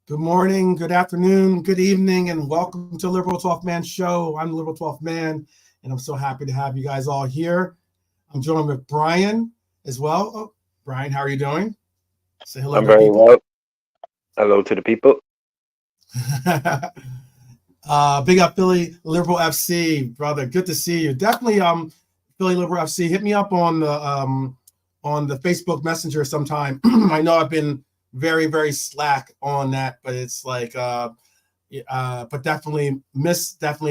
Good morning, good afternoon, good evening, and welcome to Liberal 12th Man Show. I'm the Liberal 12th Man, and I'm so happy to have you guys all here. I'm joined with Brian as well. Oh, Brian, how are you doing? Say hello I'm to the very people. well. Hello to the people. Big up Philly Liberal FC, brother. Good to see you. Definitely, Philly Liberal FC. Hit me up on the Facebook Messenger sometime. I know I've been very, very slack on that, but it's like but definitely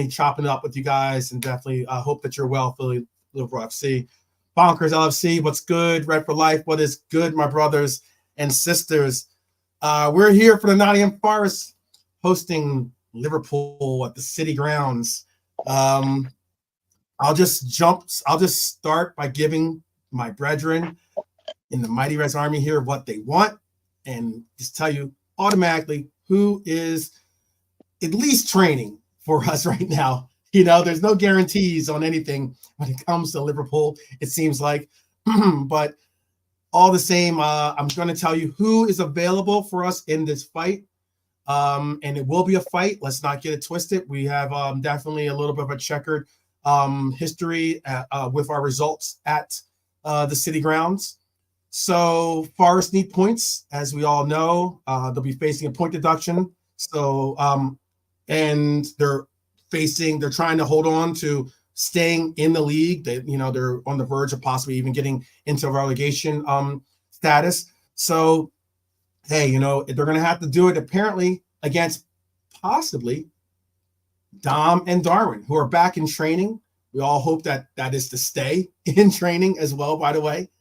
chopping it up with you guys, and definitely hope that you're well, Philly Liberal FC. Bonkers LFC, what's good? Red for life, what is good, my brothers and sisters? We're here for the Nottingham Forest hosting Liverpool at the City Grounds. I'll just start by giving my brethren in the Mighty Res Army here what they want, and just tell you automatically who is at least training for us right now. You know, there's no guarantees on anything when it comes to Liverpool, it seems like. But all the same, I'm going to tell you who is available for us in this fight. And it will be a fight. Let's not get it twisted. We have definitely a little bit of a checkered history with our results at the City Grounds. So Forest need points, as we all know. They'll be facing a point deduction. So and they're trying to hold on to staying in the league. They're on the verge of possibly even getting into relegation status. So hey, they're going to have to do it apparently against possibly Dom and Darwin, who are back in training. We all hope that is to stay in training as well, by the way.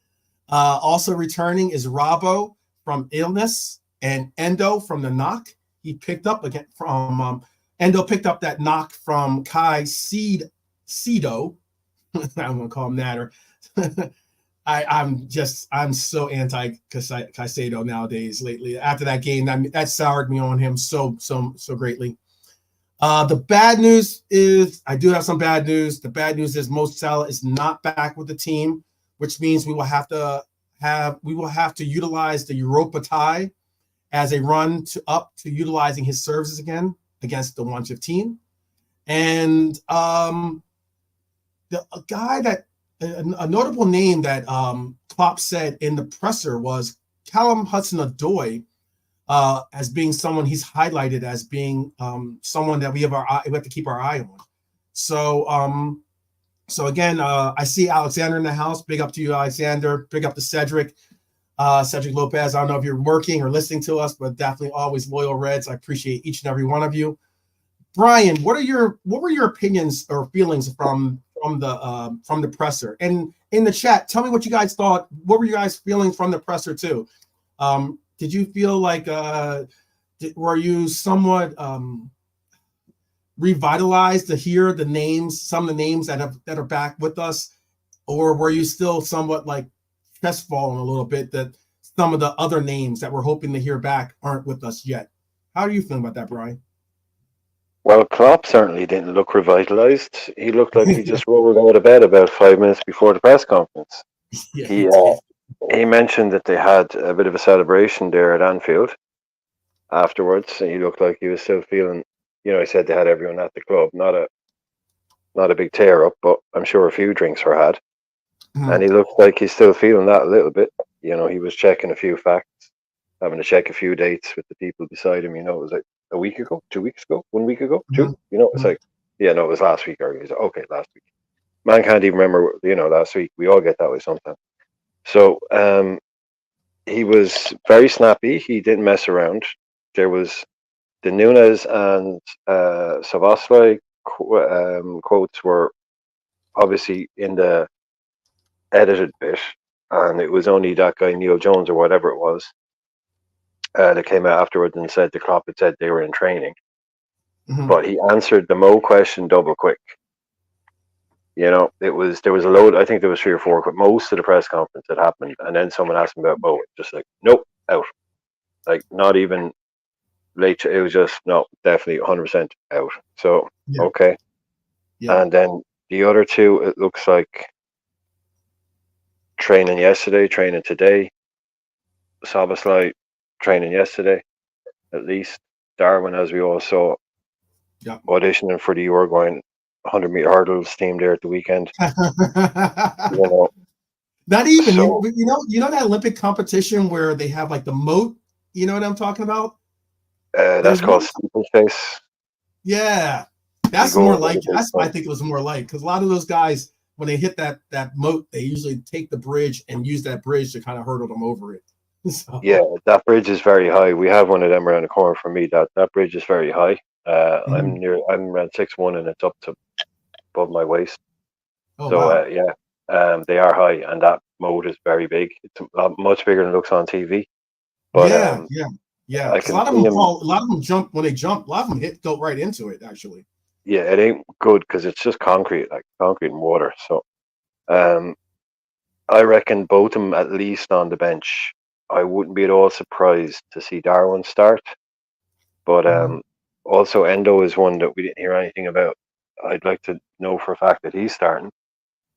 Also returning is Robbo from illness and Endo from the knock. He picked up again from Endo picked up that knock from Kai Cedo. I'm going to call him that. Or I'm so anti Caicedo nowadays lately. After that game, that soured me on him so greatly. The bad news is I do have some bad news. The bad news is Mo Salah is not back with the team, which means we will have to utilize the Europa tie as a run up to utilizing his services again against the 115. And a notable name that Klopp said in the presser was Callum Hudson-Odoi, as being someone he's highlighted as being someone that we have to keep our eye on. So again, I see Alexander in the house. Big up to you, Alexander. Big up to Cedric. Cedric Lopez. I don't know if you're working or listening to us, but definitely always loyal Reds. I appreciate each and every one of you. Brian, what were your opinions or feelings from the presser? And in the chat, tell me what you guys thought. What were you guys feeling from the presser too? Did you feel like were you somewhat revitalized to hear some of the names that are back with us, or were you still somewhat like crestfallen a little bit that some of the other names that we're hoping to hear back aren't with us yet? How are you feeling about that, Brian? Well, Klopp certainly didn't look revitalized. He looked like he just rolled out of bed about 5 minutes before the press conference. Yeah, he He did. he mentioned that they had a bit of a celebration there at Anfield afterwards, and he looked like he was still feeling. He said they had everyone at the club, not a big tear up, but I'm sure a few drinks were had, and he looked like he's still feeling that a little bit. He was checking a few facts, having to check a few dates with the people beside him. It was like a week ago, 2 weeks ago, 1 week ago, two. It's like, yeah, no, it was last week. Or he's like, okay, last week. Man can't even remember, last week. We all get that way sometimes. So he was very snappy. He didn't mess around. There was the Nunes and Szoboszlai quotes were obviously in the edited bit, and it was only that guy Neil Jones or whatever it was that came out afterwards and said the Klopp had said they were in training. But he answered the Mo question double quick. There was a load. I think there was 3 or 4. But most of the press conference had happened, and then someone asked him about Mo, just like, nope, out. Like not even late. It was just no, definitely 100% out. So okay. Yeah. And then the other two, it looks like training yesterday, training today. Szoboszlai training yesterday. at least. Darwin, as we all saw, Yeah. auditioning for the Uruguayan 100-meter hurdles team there at the weekend. You know, Not even so you know that Olympic competition where they have like the moat. You know what I'm talking about? that's There's called one. steeplechase. Yeah, You that's go more over like the it. big That's what I thing. think it was more like, because a lot of those guys when they hit that moat, they usually take the bridge and use that bridge to kind of hurdle them over it. Yeah, So, that bridge is very high. We have one of them around the corner from me. That bridge is very high. mhm. I'm around 6'1" and it's up to above my waist. Oh So wow. yeah, they are high, and that moat is very big. It's much bigger than it looks on TV. But Yeah, yeah, yeah. I Because a can lot of see them him. fall. A lot of them jump when they jump. A lot of them go right into it. Actually. Yeah, it ain't good because it's just concrete, like concrete and water. So um, I reckon both of them at least on the bench. I wouldn't be at all surprised to see Darwin start. But Mhm. also Endo is one that we didn't hear anything about. I'd like to know for a fact that he's starting.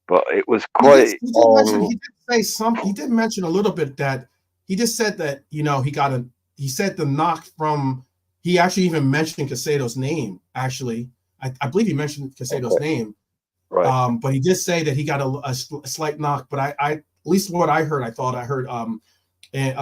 But it was He did. quite He did mention. He did say some. He did mention a little bit that he just said that he got a. He said the knock from. He actually even mentioned Casado's name. Actually, I believe he mentioned Casado's okay, name. right. But he did say that he got a slight knock. But I at least what I heard, I thought I heard. And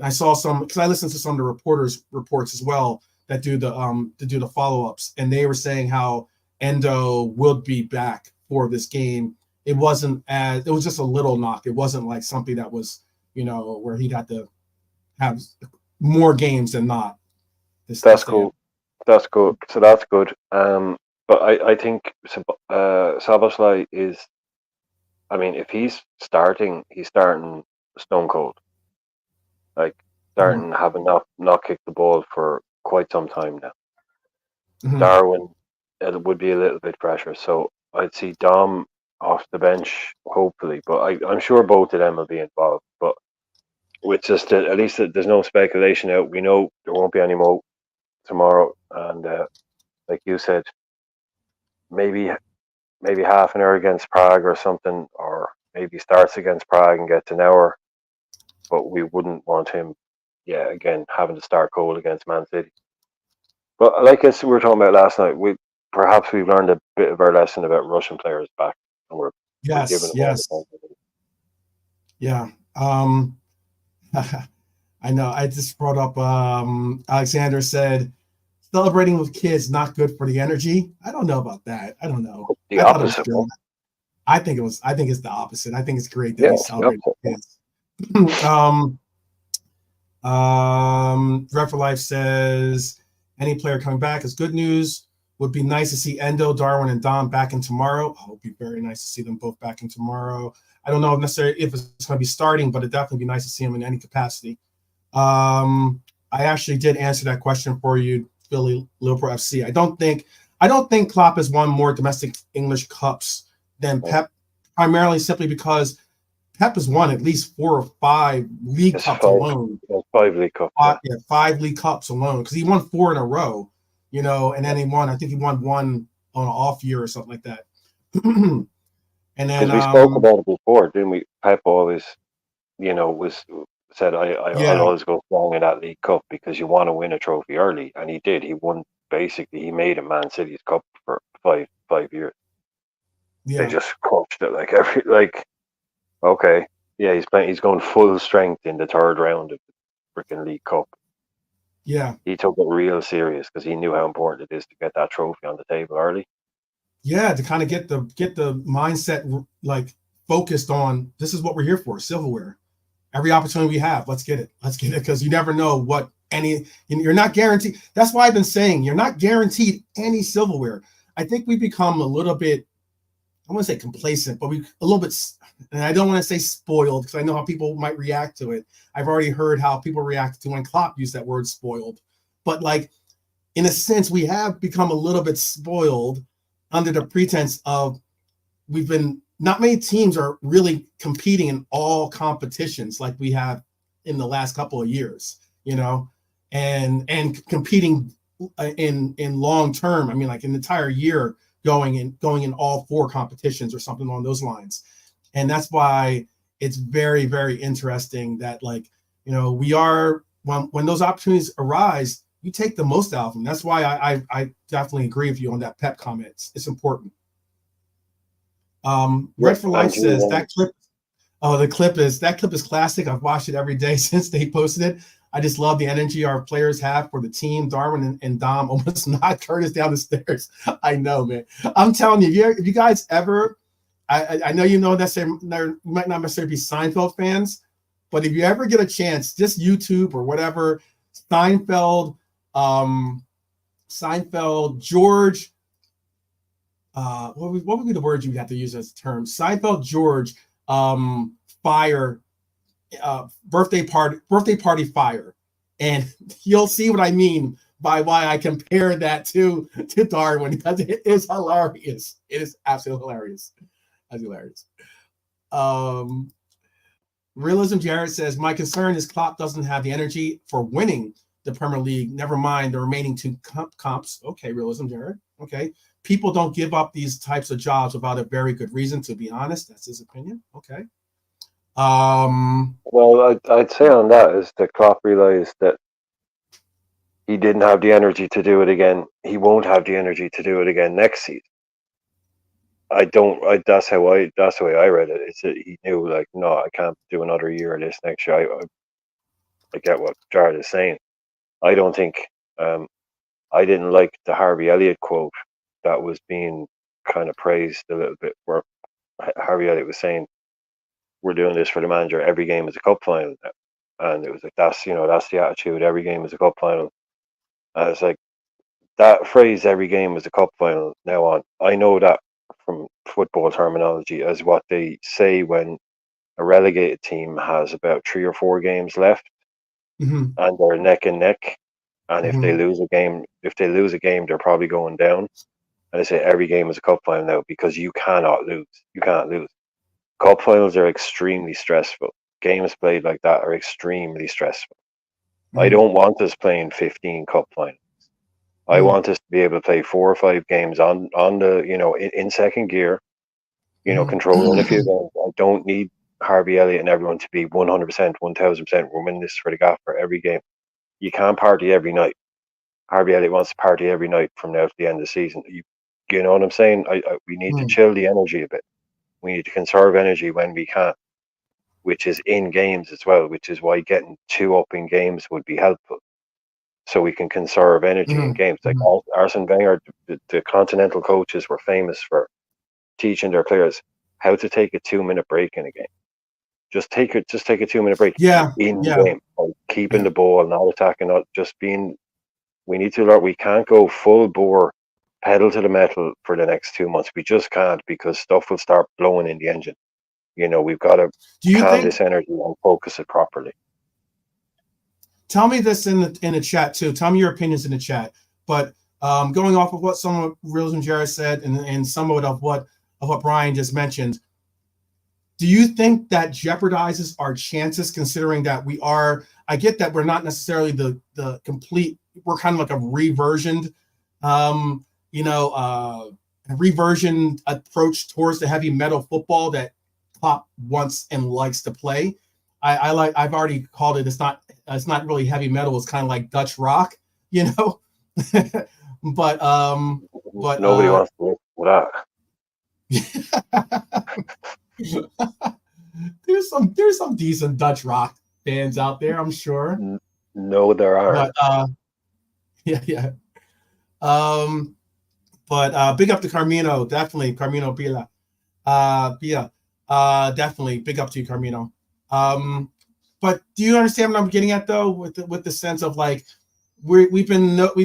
I saw some because I listened to some of the reporters reports as well that do the follow ups, and they were saying how Endo would be back for this game. It wasn't as it was just a little knock. It wasn't like something that was where he'd have to have more games than not to That's stay out. cool. That's good. So that's good. But I think Szoboszlai is. I mean, if he's starting stone cold. Like Mhm. starting having not kicked the ball for quite some time now. Mhm. Darwin, it would be a little bit pressure. So I'd see Dom off the bench, hopefully. But I'm sure both of them will be involved. But with just at least there's no speculation out. We know there won't be any more tomorrow. And like you said, maybe maybe half an hour against Prague or something, or maybe starts against Prague and gets an hour. But we wouldn't want him, yeah, again having to start cold against Man City. But like we were talking about last night, perhaps we've learned a bit of our lesson about Russian players back, and we're giving Yes, them all the yes, time. yeah. I know. I just brought up. Alexander said celebrating with kids not good for the energy. I don't know about that. I don't know. The I thought it was opposite good. one, I think it was. I think it's the opposite. I think it's great that yeah, he's it's the celebrating opposite one. with kids. Red for Life says any player coming back is good news. Would be nice to see Endo, Darwin, and Dom back in tomorrow. Oh, it would be very nice to see them both back in tomorrow. I don't know necessarily if it's going to be starting, but it'd definitely be nice to see them in any capacity. I actually did answer that question for you, Philly Liverpool FC. I don't think Klopp has won more domestic English cups than Yeah. Pep, primarily simply because Pep has won at least 4 or 5 league It's cups alone. five League Cup, yeah. Yeah, 5 league cups alone because he won 4 in a row, and then he won. I think he won one on an off year or something like that. And then Because we spoke about it before, didn't we? Pep always, was said I'll yeah, always go strong in that League Cup because you want to win a trophy early, and he did. He won basically. He made a Man City's cup for five years. They yeah, just crushed it like every like. Okay, yeah, he's playing. He's going full strength in the third round of the freaking League Cup. yeah. He took it real serious because he knew how important it is to get that trophy on the table early. Yeah, to kind of get the mindset like focused on this is what we're here for, silverware. Every opportunity we have, let's get it because you never know what you're not guaranteed. That's why I've been saying you're not guaranteed any silverware. I think we become a little bit, I want to say complacent, but we a little bit, and I don't want to say spoiled because I know how people might react to it. I've already heard how people react to when Klopp used that word spoiled, but like in a sense, we have become a little bit spoiled under the pretense of we've been not many teams are really competing in all competitions like we have in the last couple of years, and competing in long term. I mean, like an entire year going in all 4 competitions or something along those lines. And that's why it's very, very interesting that we are when those opportunities arise, you take the most out of them. That's why I definitely agree with you on that Pep comment. It's important. Red for Life says that clip. Oh, the clip is classic. I've watched it every day since they posted it. I just love the energy our players have for the team. Darwin and Dom almost knocked Curtis down the stairs. I know, man. I'm telling you, if you guys ever, I know you know that you might not necessarily be Seinfeld fans, but if you ever get a chance, just YouTube or whatever, Seinfeld, George. What would be the words you would have to use as a term? Seinfeld, George, fire, birthday party fire, and you'll see what I mean by why I compare that to Darwin, because it is hilarious. It is absolutely hilarious. That's hilarious. Realism Jared says, my concern is Klopp doesn't have the energy for winning the Premier League. Never mind the remaining two comps. Okay, Realism Jared. Okay. People don't give up these types of jobs without a very good reason, to be honest. That's his opinion. Okay. Well, I'd say on that is that Klopp realized that he didn't have the energy to do it again. He won't have the energy to do it again next season. That's the way I read it. It's that he knew, like, no, I can't do another year of this next year. I get what Jared is saying. I don't think, I didn't like the Harvey Elliott quote that was being kind of praised a little bit, where Harvey Elliott was saying, we're doing this for the manager. Every game is a cup final now. And it was like, that's the attitude. Every game is a cup final. And it's like, that phrase, every game is a cup final now on. I know that from football terminology as what they say when a relegated team has about 3 or 4 games left, mm-hmm. and they're neck and neck. And Mm-hmm. if they lose a game, they're probably going down. And they say every game is a cup final now because you cannot lose. You can't lose. Cup finals are extremely stressful. Games played like that are extremely stressful. Mm-hmm. I don't want us playing 15 cup finals. I want us to be able to play 4 or 5 games on the, in second gear, controlling a few games. I don't need Harvey Elliott and everyone to be 100%, 1000%. We're winning this for the gaffer every game. You can't party every night. Harvey Elliott wants to party every night from now to the end of the season. You know what I'm saying? We need to chill the energy a bit. We need to conserve energy when we can, which is in games as well, which is why getting 2 up in games would be helpful. So we can conserve energy in games. Like Arsene Wenger, the continental coaches were famous for teaching their players how to take a 2-minute break in a game. Just take a 2-minute break in the game. Like keeping the ball, not attacking, not just being. We need to learn. We can't go full bore, pedal to the metal for the next 2 months. We just can't, because stuff will start blowing in the engine. We've got to calm this energy and focus it properly. Tell me this in the chat too. Tell me your opinions in the chat. But going off of what some of Realism Jared said and some of what Brian just mentioned, do you think that jeopardizes our chances, considering that I get that we're not necessarily the complete, we're kind of like a reversioned, reversioned approach towards the heavy metal football that Klopp wants and likes to play. I've already called it. It's not really heavy metal. It's kind of like Dutch rock, but nobody wants to listen to that. There's some decent Dutch rock bands out there, I'm sure. No, there are. But yeah. But big up to Carmino, definitely. Carmino Pila. Definitely big up to you, Carmino. But do you understand what I'm getting at, though, with the sense of like we've been looked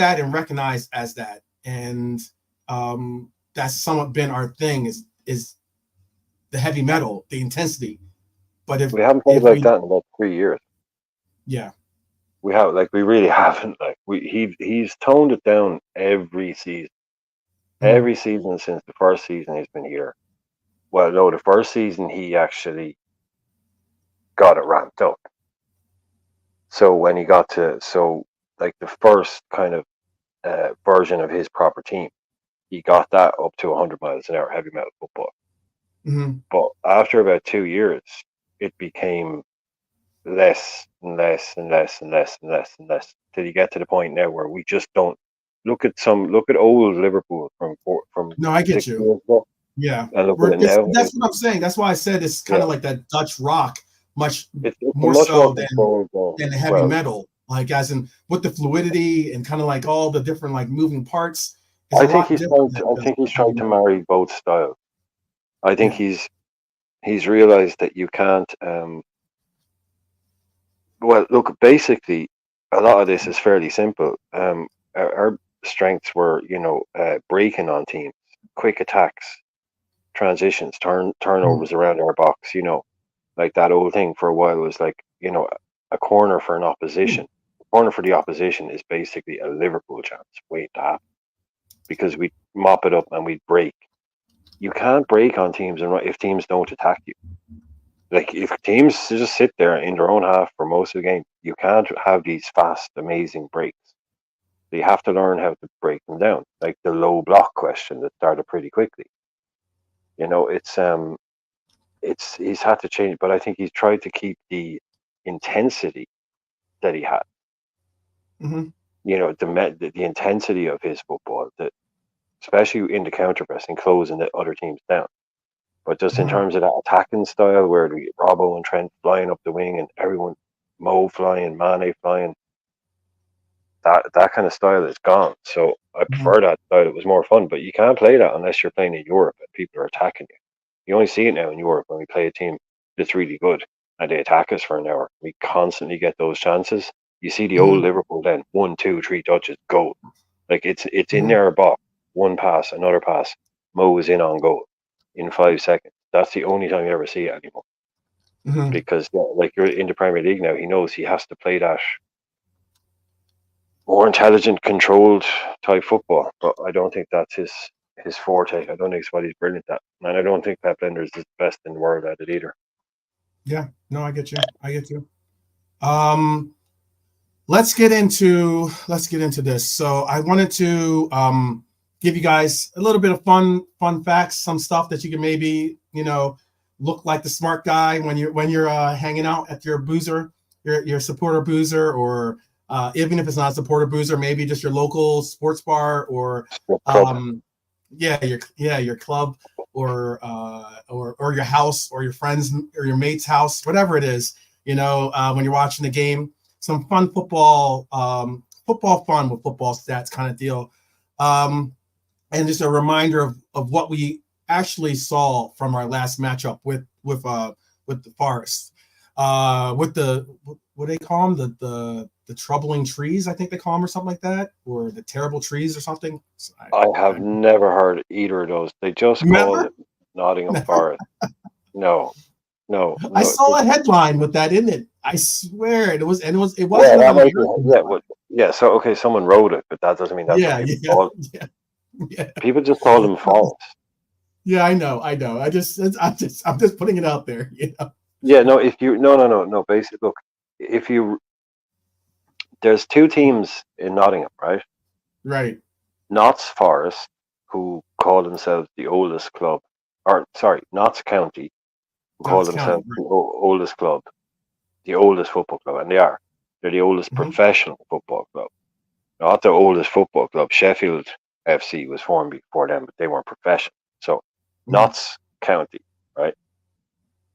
at and recognized as that, and that's somewhat been our thing is the heavy metal, the intensity. But if we haven't played like that in about 3 years, we really haven't. Like he's toned it down every season, every season since the first season he's been here. Well, no, the first season he actually got it ramped up. So when he got to the first kind of version of his proper team, he got that up to 100 miles an hour heavy metal football. But after about 2 years, it became less and less and less and less and less and less till you get to the point now where we just don't look at old Liverpool from No, I get 6 you. years ago Yeah, and look at it now. that's what I'm saying. That's why I said it's kind Yeah, of like that Dutch rock, much it's a more much more so controlled game than the as heavy well. metal. Like as in with the fluidity and kind of like all the different like moving parts is a I think lot he's different trying than to. I the think he's heavy trying to metal. marry both styles. I think Yeah. he's realized that you can't. Well, look, basically, a lot of this is fairly simple. Our strengths were, breaking on teams, quick attacks, transitions, Mhm. turnovers around our box. Like that old thing for a while was like, a corner for an opposition. A corner for the opposition is basically a Liverpool chance waiting to happen because we mop it up and we break. You can't break on teams and if teams don't attack you. Like if teams just sit there in their own half for most of the game, you can't have these fast, amazing breaks. So you have to learn how to break them down. Like the low block question that started pretty quickly. It's he's had to change, but I think he's tried to keep the intensity that he had. Hmm. The intensity of his football, that especially in the counter pressing, closing the other teams down. But just in Hmm. terms of that attacking style, where we Robbo and Trent flying up the wing and everyone, Mo flying, Mane flying, that kind of style is gone. So I Hmm. prefer that style. It was more fun, but you can't play that unless you're playing in Europe and people are attacking you. You only see it now in Europe when we play a team that's really good and they attack us for an hour. We constantly get those chances. You see the old Hmm. Liverpool then 1, 2, 3 touches, goal. Like it's in Hmm. their box. One pass, another pass. Mo is in on goal in 5 seconds. That's the only time you ever see it anymore. Hmm. Because like you're in the Premier League now, he knows he has to play that more intelligent, controlled type football. But I don't think that's his forte. I don't think it's what he's brilliant at, and I don't think Pep Linders is the best in the world at it either. Yeah. No, I get you. I get you. Um, let's get into this. So I wanted to give you guys a little bit of fun facts, some stuff that you can maybe look like the smart guy when you're hanging out at your boozer, your supporter boozer, or even if it's not a supporter boozer, maybe just your local sports bar or Strip club. um, your club or your house or your friends or your mate's house, whatever it is. When you're watching the game, some fun football fun with football stats kind of deal. And just a reminder of what we actually saw from our last matchup with the Forest. With the what do they call them? The troubling trees, I think they call them, or something like that, or the terrible trees or something. So I have I never heard either of those. They just called remember. it Nottingham Forest. No, no, I no. saw a headline with that in it. I swear it Yeah, wasn't an that might be. American Yeah, headline. yeah. So okay, someone wrote it, but that doesn't mean that's what Yeah, people yeah, call it. yeah, yeah. People just call them Forest. Yeah, I know. I'm just putting it out there. Yeah, no. If you no. Basically, look, if you there's two teams in Nottingham, right? Right. Notts Forest, who call themselves the oldest club, or sorry, Notts County, who call Notts County. themselves the Right. oldest club, the oldest football club, and they are. They're the oldest Hmm. professional football club. Not the oldest football club. Sheffield FC was formed before them, but they weren't professional. So, Hmm. Notts County, right?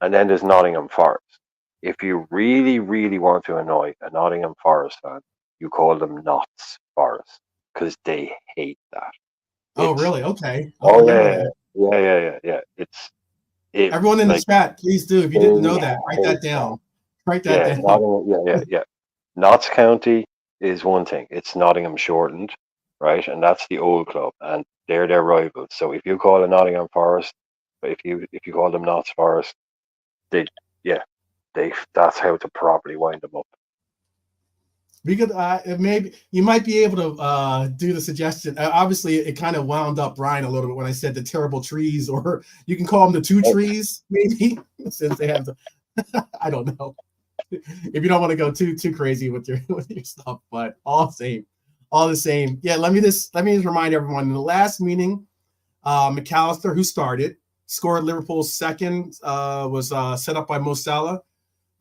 And then there's Nottingham Forest. If you really, really want to annoy a Nottingham Forest fan, you call them Notts Forest because they hate that. Oh, It's really? Okay. I'll oh remember yeah, that. yeah. It Everyone in the like chat, please do. If you they didn't know that, write hate that that. down. Write that Yeah, down. Nottingham. Yeah. Notts County is one thing. It's Nottingham shortened, right? And that's the old club, and they're their rivals. So if you call a Nottingham Forest, if you call them Notts Forest, they yeah, that's how to properly wind them up. We could maybe you might be able to do the suggestion. Obviously, it kind of wound up Brian a little bit when I said the terrible trees, or you can call them the two Oh, trees, maybe, since they have the. I don't know if you don't want to go too crazy with your with your stuff, but all the same. Yeah, let me just remind everyone in the last meeting, McAllister, who started, scored Liverpool's second, was set up by Mo Salah.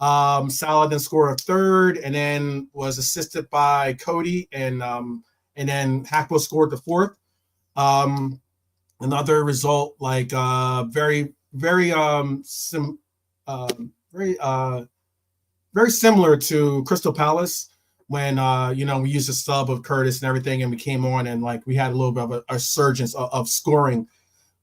Salah then scored a third, and then was assisted by Cody, and then Hackbo scored the fourth. Another result like very very very very similar to Crystal Palace when we used a sub of Curtis and everything, and we came on and like we had a little bit of a surge of scoring.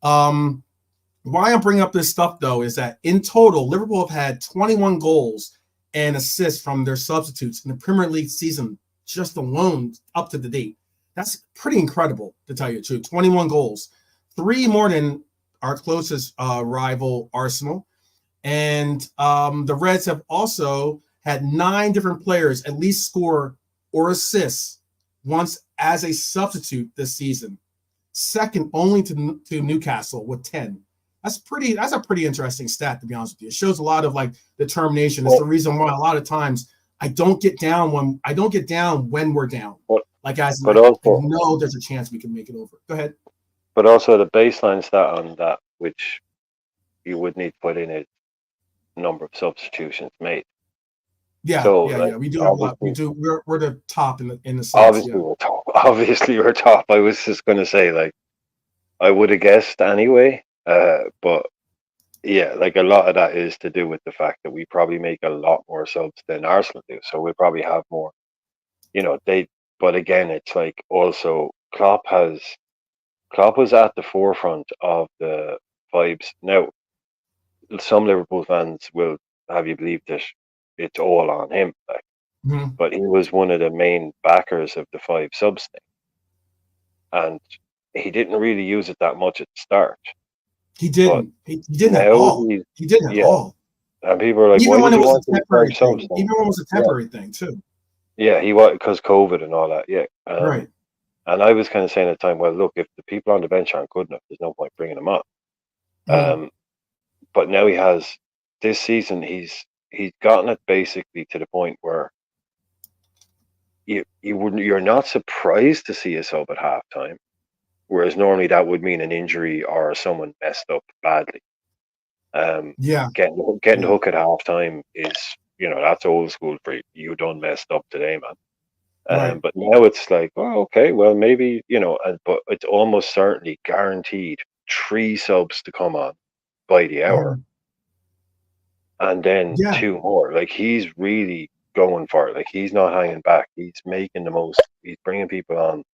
Why I'm bringing up this stuff though is that in total, Liverpool have had 21 goals and assists from their substitutes in the Premier League season just alone up to the date. That's pretty incredible, to tell you the truth. 21 goals, 3 more than our closest rival, Arsenal. And the Reds have also had 9 different players at least score or assist once as a substitute this season. Second only to Newcastle with 10. That's a pretty interesting stat, to be honest with you. It shows a lot of like determination. It's the reason why a lot of times I don't get down when we're down. Like as I know there's a chance we can make it over. Go ahead. But also the baseline stat on that, which you would need to put in, is number of substitutions made. Yeah, so, we do have a lot. We do. We're the top in the sets. Obviously, we're top. Obviously, we're top. I was just going to say, like, I would have guessed anyway. But yeah, like a lot of that is to do with the fact that we probably make a lot more subs than Arsenal do. So we'll probably have more. But again, it's like also Klopp was at the forefront of the vibes. Now, some Liverpool fans will have you believe that it's all on him, like, but he was one of the main backers of the 5 subs thing, and he didn't really use it that much at the start. He didn't. He didn't at all. He didn't at all. And people are like, even why when did it you was want a temporary thing. Even when it was a Yeah. temporary thing too. Yeah, he was, because COVID and all that. Yeah. Right. And I was kind of saying at the time, well, look, if the people on the bench aren't good enough, there's no point bringing them on. But now this season, he's gotten it basically to the point where you're not surprised to see a sub at halftime, whereas normally that would mean an injury or someone messed up badly. Getting the hook at halftime is, that's old school for you done messed up today, man. Right. But now it's like, oh, okay, well, maybe, but it's almost certainly guaranteed 3 subs to come on by the hour. And then 2 more. Like, he's really going for it. Like, he's not hanging back. He's making the most. He's bringing people on.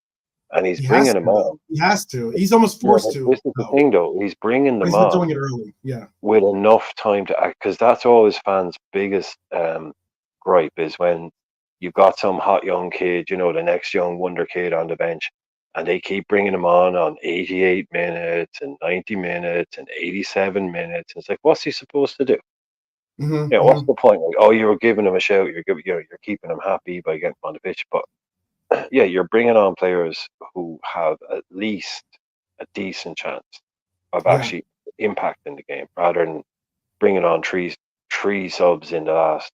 And he's bringing them on. He has to. He's almost forced to. This is the thing, though. He's bringing them on. He's been doing it early. Yeah. With enough time to act. Because that's always fans' biggest gripe is when you've got some hot young kid, the next young wonder kid on the bench, and they keep bringing him on 88 minutes and 90 minutes and 87 minutes. And it's like, what's he supposed to do? What's the point? Like, oh, you're giving him a shout. You're keeping him happy by getting him on the pitch. But yeah, you're bringing on players who have at least a decent chance of actually impacting the game, rather than bringing on three subs in the last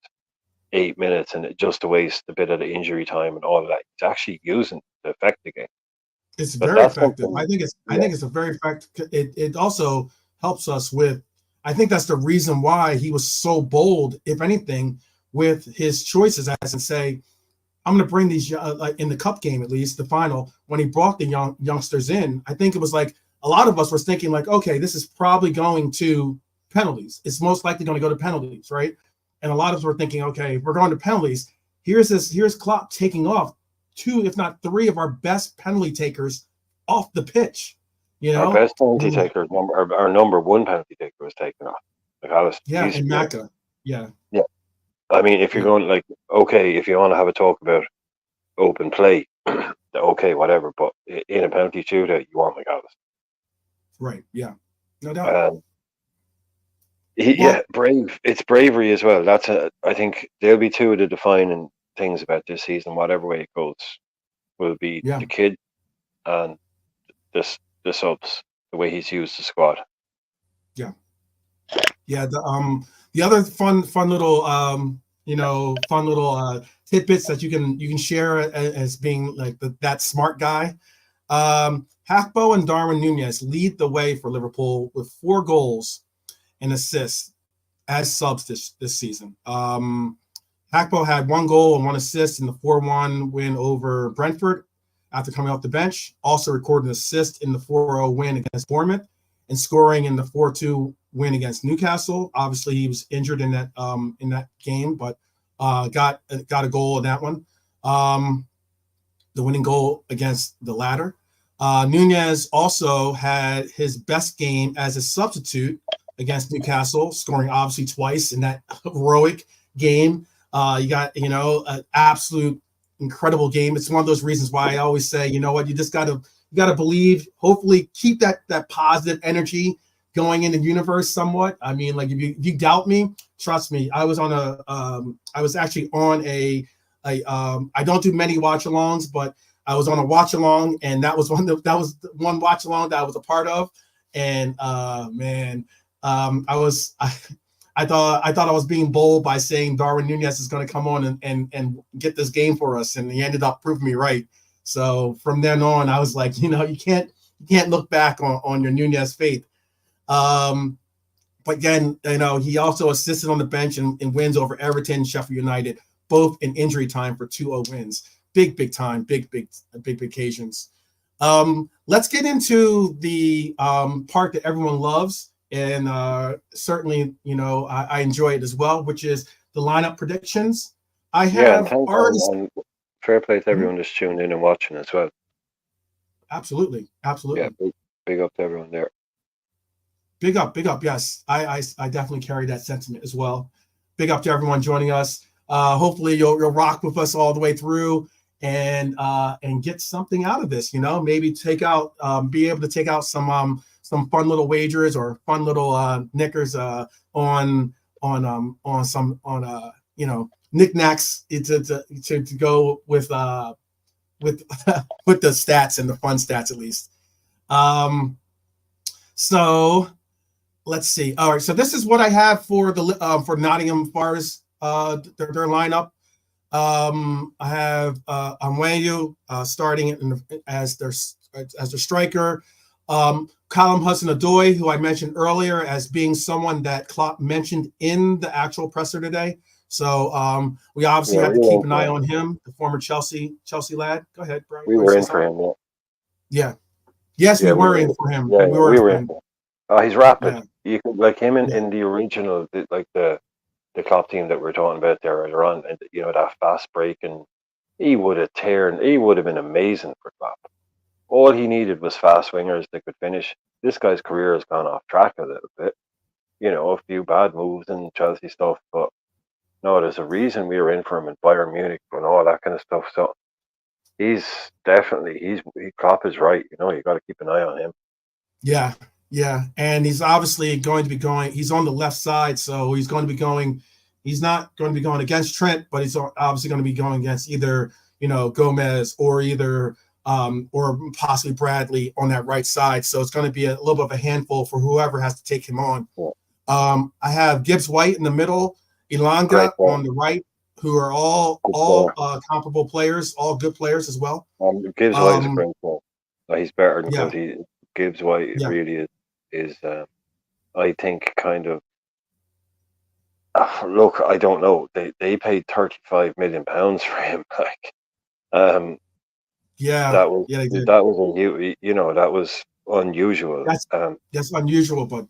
8 minutes and just to waste a bit of the injury time and all of that. It's actually using to affect the game. It's very effective. I think it's a very effective. It also helps us with. I think that's the reason why he was so bold, if anything, with his choices, as in say, I'm going to bring these, like in the cup game, at least the final, when he brought the youngsters in. I think it was like a lot of us were thinking like, okay, this is probably going to penalties. It's most likely going to go to penalties, right? And a lot of us were thinking, okay, we're going to penalties. Here's Klopp taking off 2, if not 3 of our best penalty takers off the pitch. Our best penalty taker, our number 1 penalty taker was taken off. McAllister. And Maka. Yeah. I mean, if you're going like, okay, if you want to have a talk about open play, okay, whatever. But in a penalty shootout, you want McAllister. Right. Yeah. No doubt. Brave. It's bravery as well. I think they'll be 2 of the defining things about this season, whatever way it goes, will be the kid and the subs, the way he's used the squad. The other fun little tidbits that you can share as being like that smart guy. Hackbo and Darwin Núñez lead the way for Liverpool with 4 goals and assists as subs this season. Hackbo had 1 goal and 1 assist in the 4-1 win over Brentford after coming off the bench. Also recorded an assist in the 4-0 win against Bournemouth and scoring in the 4-2 win against Newcastle. Obviously, he was injured in that game, but got a goal in that one. The winning goal against the latter. Nunez also had his best game as a substitute against Newcastle, scoring obviously twice in that heroic game. You got, an absolute incredible game. It's one of those reasons why I always say, you know what, you just gotta believe, hopefully keep that positive energy going in the universe somewhat. I mean, like if you doubt me, trust me, I was actually on I don't do many watch alongs, but I was on a watch along, and that was one watch along that I was a part of. And man, I thought I was being bold by saying Darwin Nunez is going to come on and get this game for us, and he ended up proving me right. So from then on, I was like, you can't look back on your Nunez faith. But again, he also assisted on the bench in wins over Everton, Sheffield United, both in injury time for 2-0 wins. Big time, big occasions. Let's get into the part that everyone loves, and certainly, I enjoy it as well, which is the lineup predictions. I have already. And fair play to everyone that's tuned in and watching as well. Absolutely. Yeah, big up to everyone there. Big up. Yes, I definitely carry that sentiment as well. Big up to everyone joining us. Hopefully you'll rock with us all the way through and get something out of this. Maybe be able to take out some fun little wagers or fun little knickers on some knickknacks to go with with the stats and the fun stats at least. So let's see. All right, so this is what I have for the for Nottingham Forest their lineup. I have Onweyu starting as their striker. Callum Hudson-Odoi, who I mentioned earlier as being someone that Klopp mentioned in the actual presser today. So we obviously have to keep an eye on him, the former Chelsea lad. Go ahead, Brian. We were in for him. Yeah. Yes, we were in for him. Yeah, we were in for him. Oh, he's rapid. Yeah. You could like him in the original, like the Klopp team that we were talking about there earlier on, and that fast break, and he would have been amazing for Klopp. All he needed was fast wingers that could finish. This guy's career has gone off track a little bit. A few bad moves and Chelsea stuff, but no, there's a reason we were in for him in Bayern Munich and all that kind of stuff. So he's definitely Klopp is right. You got to keep an eye on him. Yeah, and he's obviously going to be going. He's on the left side, so he's going to be going. He's not going to be going against Trent, but he's obviously going to be going against either Gomez or or possibly Bradley on that right side. So it's going to be a little bit of a handful for whoever has to take him on. Yeah. I have Gibbs White in the middle, Ilanga on the right, who are all comparable players, all good players as well. Gibbs White is a great player. He's better than Gibbs White really is I think kind of look, I don't know. They paid £35 million for him. That was unusual. That's unusual, but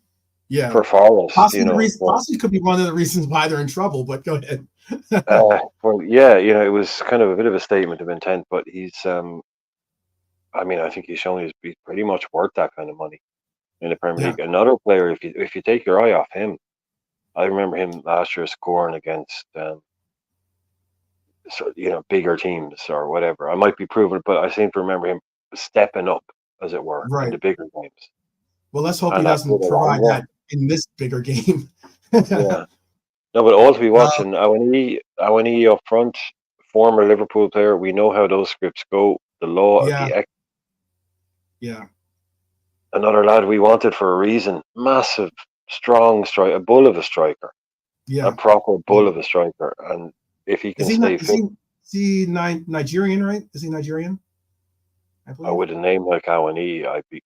yeah, for Forest, possibly could be one of the reasons why they're in trouble. But go ahead. It was kind of a bit of a statement of intent, but he's I think he's shown he's pretty much worth that kind of money in the Premier League. Another player, if you take your eye off him, I remember him last year scoring against bigger teams or whatever. I might be proven it, but I seem to remember him stepping up, as it were, in the bigger games. Well, let's hope he doesn't provide that in this bigger game. Yeah. No, but all to be watching, Awani up front, former Liverpool player. We know how those scripts go. The law of the X. Yeah. Another lad we wanted for a reason. Massive, strong striker, a bull of a striker. Yeah. A proper bull of a striker. And if he can stay fit. Is he Nigerian, right? Is he Nigerian? With a name like Awani, I'd be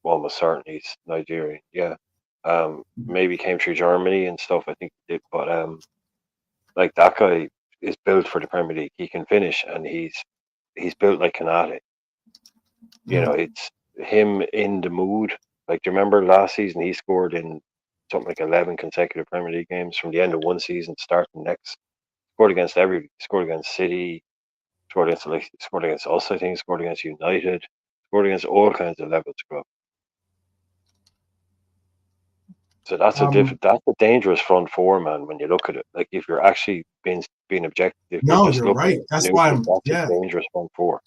almost certain he's Nigerian. Yeah. Maybe came through Germany and stuff. I think he did, but like that guy is built for the Premier League. He can finish, and he's built like Kanate. You know, it's him in the mood. Like, do you remember last season he scored in something like 11 consecutive Premier League games from the end of one season, starting next. Scored against scored against City, scored against us, I think, scored against United, scored against all kinds of levels club. So that's that's a dangerous front four, man, when you look at it. Like, if you're actually being objective, if you're No, just you're looking right. at That's why neutral, that's yeah. a dangerous front four.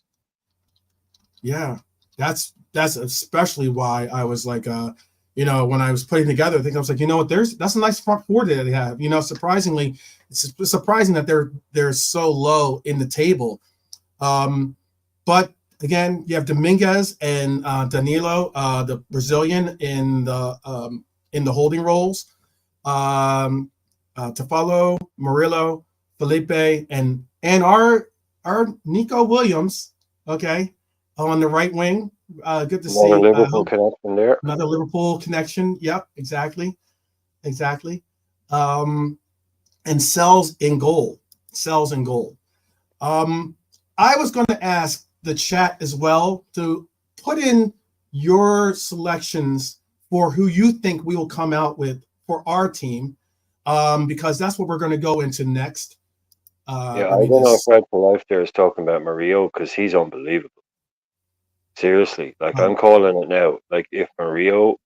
Yeah. That's especially why I was like, when I was putting together, I think I was like, you know what, that's a nice front four that they have. Surprisingly, it's surprising that they're so low in the table. But again, you have Dominguez and Danilo, the Brazilian, in the holding roles. Tafalo, Murillo, Felipe, and our Nico Williams, okay, on the right wing. Good to see. Liverpool connection there. Another Liverpool connection. Yep, exactly. And Sells in goal. I was going to ask the chat as well to put in your selections for who you think we will come out with for our team, because that's what we're going to go into next. I don't know if Red for Life there is talking about Murillo, because he's unbelievable. Seriously, like, I'm calling it now. Like, if Murillo,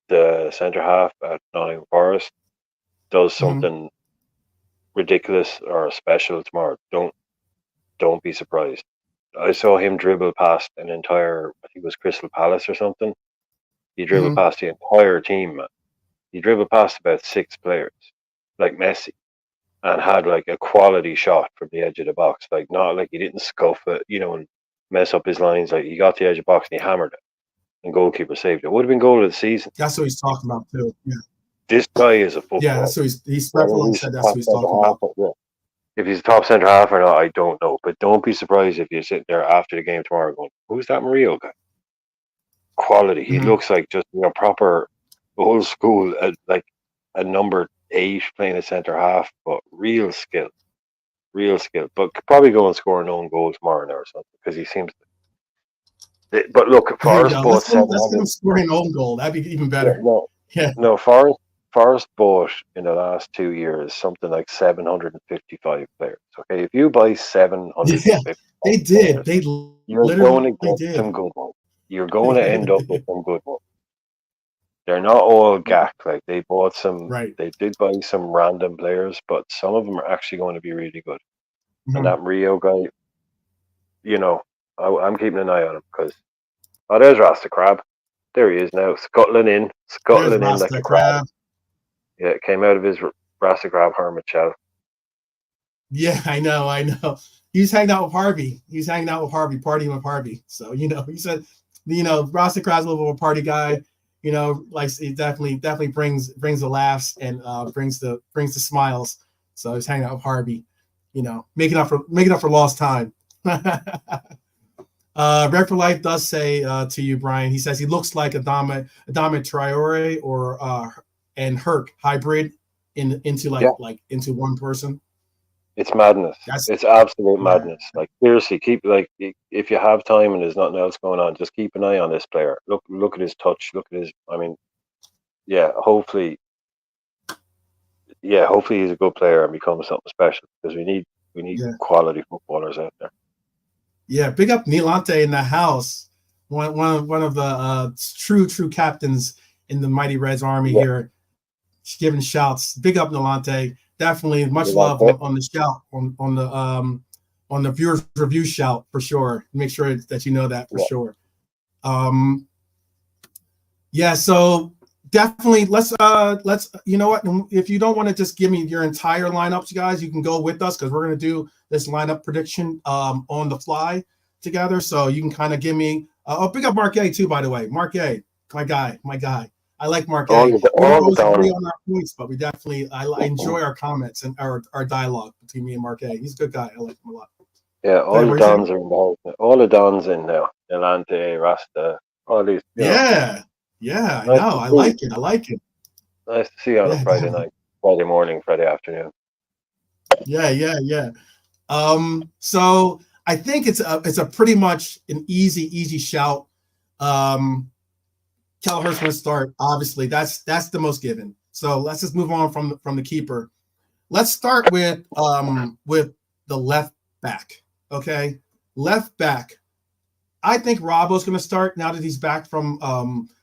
the centre half at Nottingham Forest, does something ridiculous or special tomorrow, don't be surprised. I saw him dribble past an entire, I think it was Crystal Palace or something. He dribbled past the entire team, man. He dribbled past about 6 players, like Messi, and had like a quality shot from the edge of the box. Like, not like he didn't scuff it, and mess up his lines. Like, he got to the edge of the box and he hammered it, and goalkeeper saved it. Would have been goal of the season. That's what he's talking about too. Yeah. This guy is a footballer. Yeah, that's what he's said. That's what he's talking about. Yeah. If he's a top centre half or not, I don't know. But don't be surprised if you're sitting there after the game tomorrow going, "Who's that Murillo guy?" Quality. He looks like just proper old school, like a number 8 playing a centre half, but real skill. But could probably go and score an own goal tomorrow now or something, because he seems to. But look, Forest bought 700. Let's get him scoring an own goal. That'd be even better. No, Forest bought in the last 2 years something like 755 players. Okay, if you buy 750, they did. They you're going to get some good ones. You're going to end up with some good ones. They're not all gack. Like, they bought some. Right. They did buy some random players, but some of them are actually going to be really good. And that Rio guy, I'm keeping an eye on him, because there's Rasta Crab. There he is now, scuttling in like a crab. Yeah, it came out of his Rasta Crab hermit shell. Yeah, I know. He's hanging out with Harvey. Partying with Harvey. So, he said, Rasta Crab's a little bit of a party guy. Like, he definitely brings the laughs and brings the smiles. So he's hanging out with Harvey, making up for lost time. Red for Life does say to you, Brian. He says he looks like Adama Traore or and Herc hybrid into into one person. It's madness. It's absolute madness. Like, seriously, if you have time and there's nothing else going on, just keep an eye on this player. Look at his touch. Look at his. I mean, hopefully he's a good player and becomes something special, because we need quality footballers out there. Yeah, big up Nilante in the house. One of the true captains in the Mighty Reds army here. She's giving shouts. Big up Nilante. Definitely much love on the shout on the viewers review shout for sure. Make sure that you know that for sure. So definitely let's you know what, if you don't want to just give me your entire lineups, you guys, you can go with us, because we're going to do this lineup prediction on the fly together. So you can kind of give me big up Mark A too, by the way. Mark A, my guy. I like Mark A. We don't always agree on our points, but we definitely I enjoy our comments and our dialogue between me and Mark A. He's a good guy. I like him a lot. Yeah, all the Dons are involved. All the Dons in now. Delante, Rasta, all these. Yeah, I know. I like it. Nice to see you on a Yeah, Friday night, Friday morning, Friday afternoon. yeah. So I think it's a pretty much an easy shout. Kelleher's going to start. Obviously, that's the most given. So let's just move on from the keeper. Let's start with the left back. Okay, left back. I think Robbo's going to start now that he's back from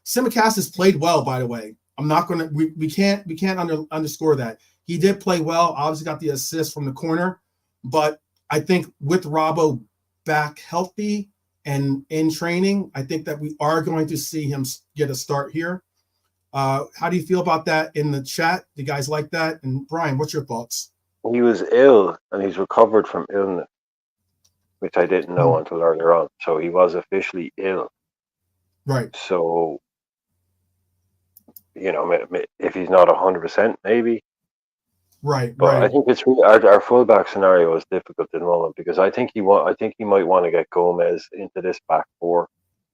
Simicast has played well, by the way. I'm not going to we can't underscore that. He did play well, obviously got the assist from the corner, but I think with Robbo back healthy and in training, I think that we are going to see him get a start here. How do you feel about that in the chat? Do you guys like that? And Brian, what's your thoughts? He was ill and he's recovered from illness, which I didn't know until earlier on. So he was officially ill. Right. So, if he's not 100%, maybe. Right. But right. I think it's really our fullback scenario is difficult at the moment because I think he might want to get Gomez into this back four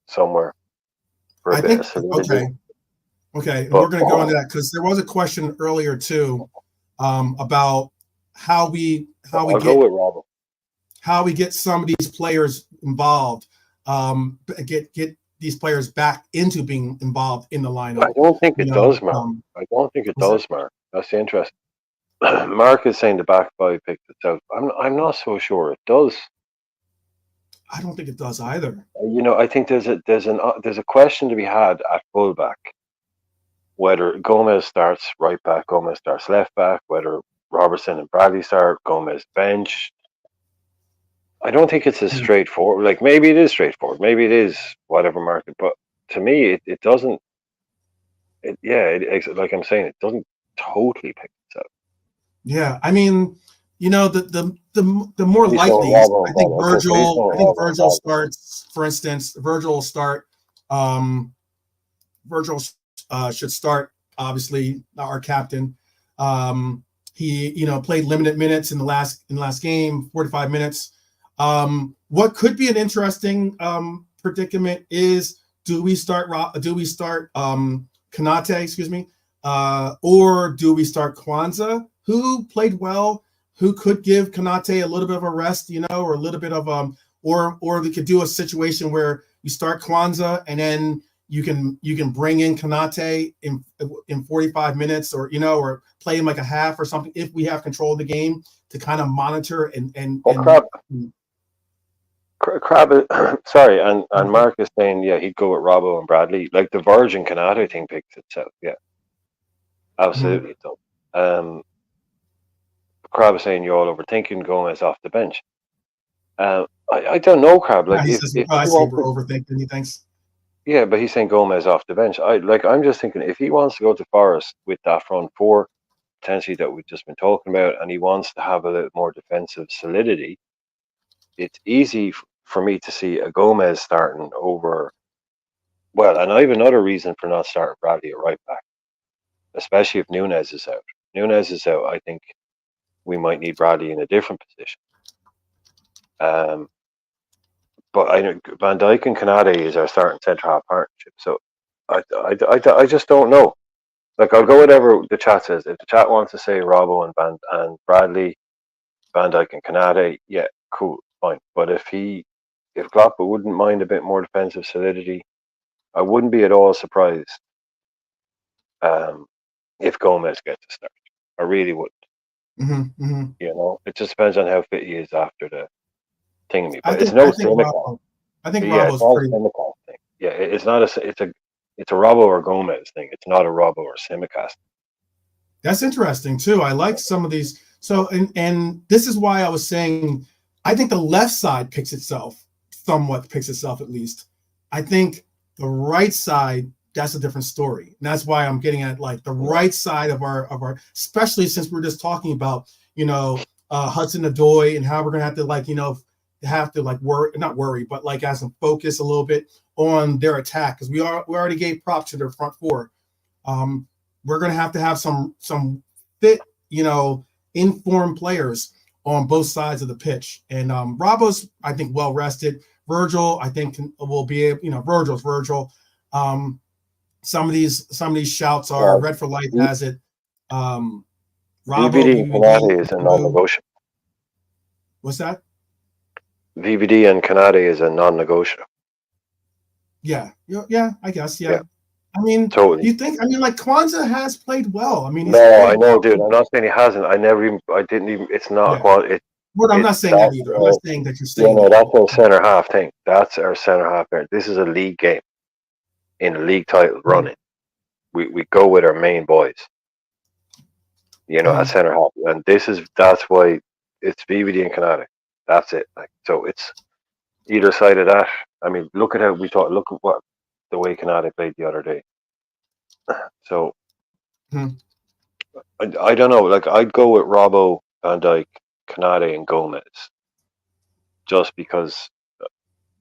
somewhere for a bit of solidity. Okay. And we're going to go into that because there was a question earlier too about how we get some of these players involved, get these players back into being involved in the lineup. I don't think it does, Mark. I don't think it does, Mark. That's interesting. Mark is saying the back five picked itself. I'm not so sure it does. I don't think it does either. I think there's a question to be had at fullback. Whether Gomez starts right back, Gomez starts left back, whether Robertson and Bradley start, Gomez bench. I don't think it's as straightforward. Like maybe it is straightforward. Maybe it is whatever market. But to me, it doesn't. Like I'm saying, it doesn't totally pick itself. Yeah, I mean, the more likely, I think Virgil starts. For instance, Virgil will start. Virgil should start. Obviously, our captain. He played limited minutes in the last game, 45 minutes. What could be an interesting predicament is do we start Konate, excuse me, or do we start Kwanzaa, who played well, who could give Konate a little bit of a rest, or a little bit of or we could do a situation where you start Kwanzaa and then you can bring in Konate in 45 minutes or play him like a half or something if we have control of the game to kind of monitor and Crab, sorry, and Mark is saying, he'd go with Robbo and Bradley. Like the Virgin Konate thing picks itself, absolutely it does. Crab is saying you're all overthinking Gomez off the bench. I don't know, Crab. Like I see we're overthinking. He thinks. Yeah, but he's saying Gomez off the bench. I'm just thinking if he wants to go to Forest with that front four, potentially that we've just been talking about, and he wants to have a little more defensive solidity, it's easy for me to see a Gomez starting over. Well, and I have another reason for not starting Bradley at right back, especially if Núñez is out. Núñez is out. I think we might need Bradley in a different position. But I know Van Dijk and Konate is our starting centre half partnership. So I just don't know. Like I'll go whatever the chat says. If the chat wants to say Robbo and Bradley, Van Dijk and Konate, yeah, cool, fine. But if Klopp wouldn't mind a bit more defensive solidity, I wouldn't be at all surprised if Gomez gets a start. I really wouldn't. It just depends on how fit he is after the thingy. But it's no Simicast. I think Robbo's pretty. Thing. Yeah, it's not it's a Robbo or Gomez thing. It's not a Robbo or Simicast. That's interesting too. I like some of these. So and this is why I was saying I think the left side somewhat picks itself at least. I think the right side, that's a different story. And that's why I'm getting at like the right side of our especially since we're just talking about, Hudson-Odoi and how we're gonna have to not worry, but like have some focus a little bit on their attack because we already gave props to their front four. We're gonna have to have some fit, informed players on both sides of the pitch. And Robbo's, I think, well rested. Virgil, I think, will be able, Virgil's Virgil. some of these shouts are Red for Life has it. Rabo VVD and Canate is a non-negotiable. What's that? VVD and Canate is a non-negotiable. Yeah, I guess. Yeah. Yeah. I mean, totally. Do you think? I mean, like Kwanzaa has played well. I mean, no, I know, dude. I'm not saying he hasn't. I didn't even. It's not quality. Well, I'm not saying that either. I'm not saying that you're saying. No, that's our center half thing. That's our center half. This is a league game, in a league title running. We go with our main boys. At center half, and that's why it's VVD and Canada. That's it. Like, so it's either side of that. I mean, look at how we thought. Look at the way Canada played the other day. So I don't know. Like, I'd go with Robbo, Van Dijk, Canada, and Gomez, just because.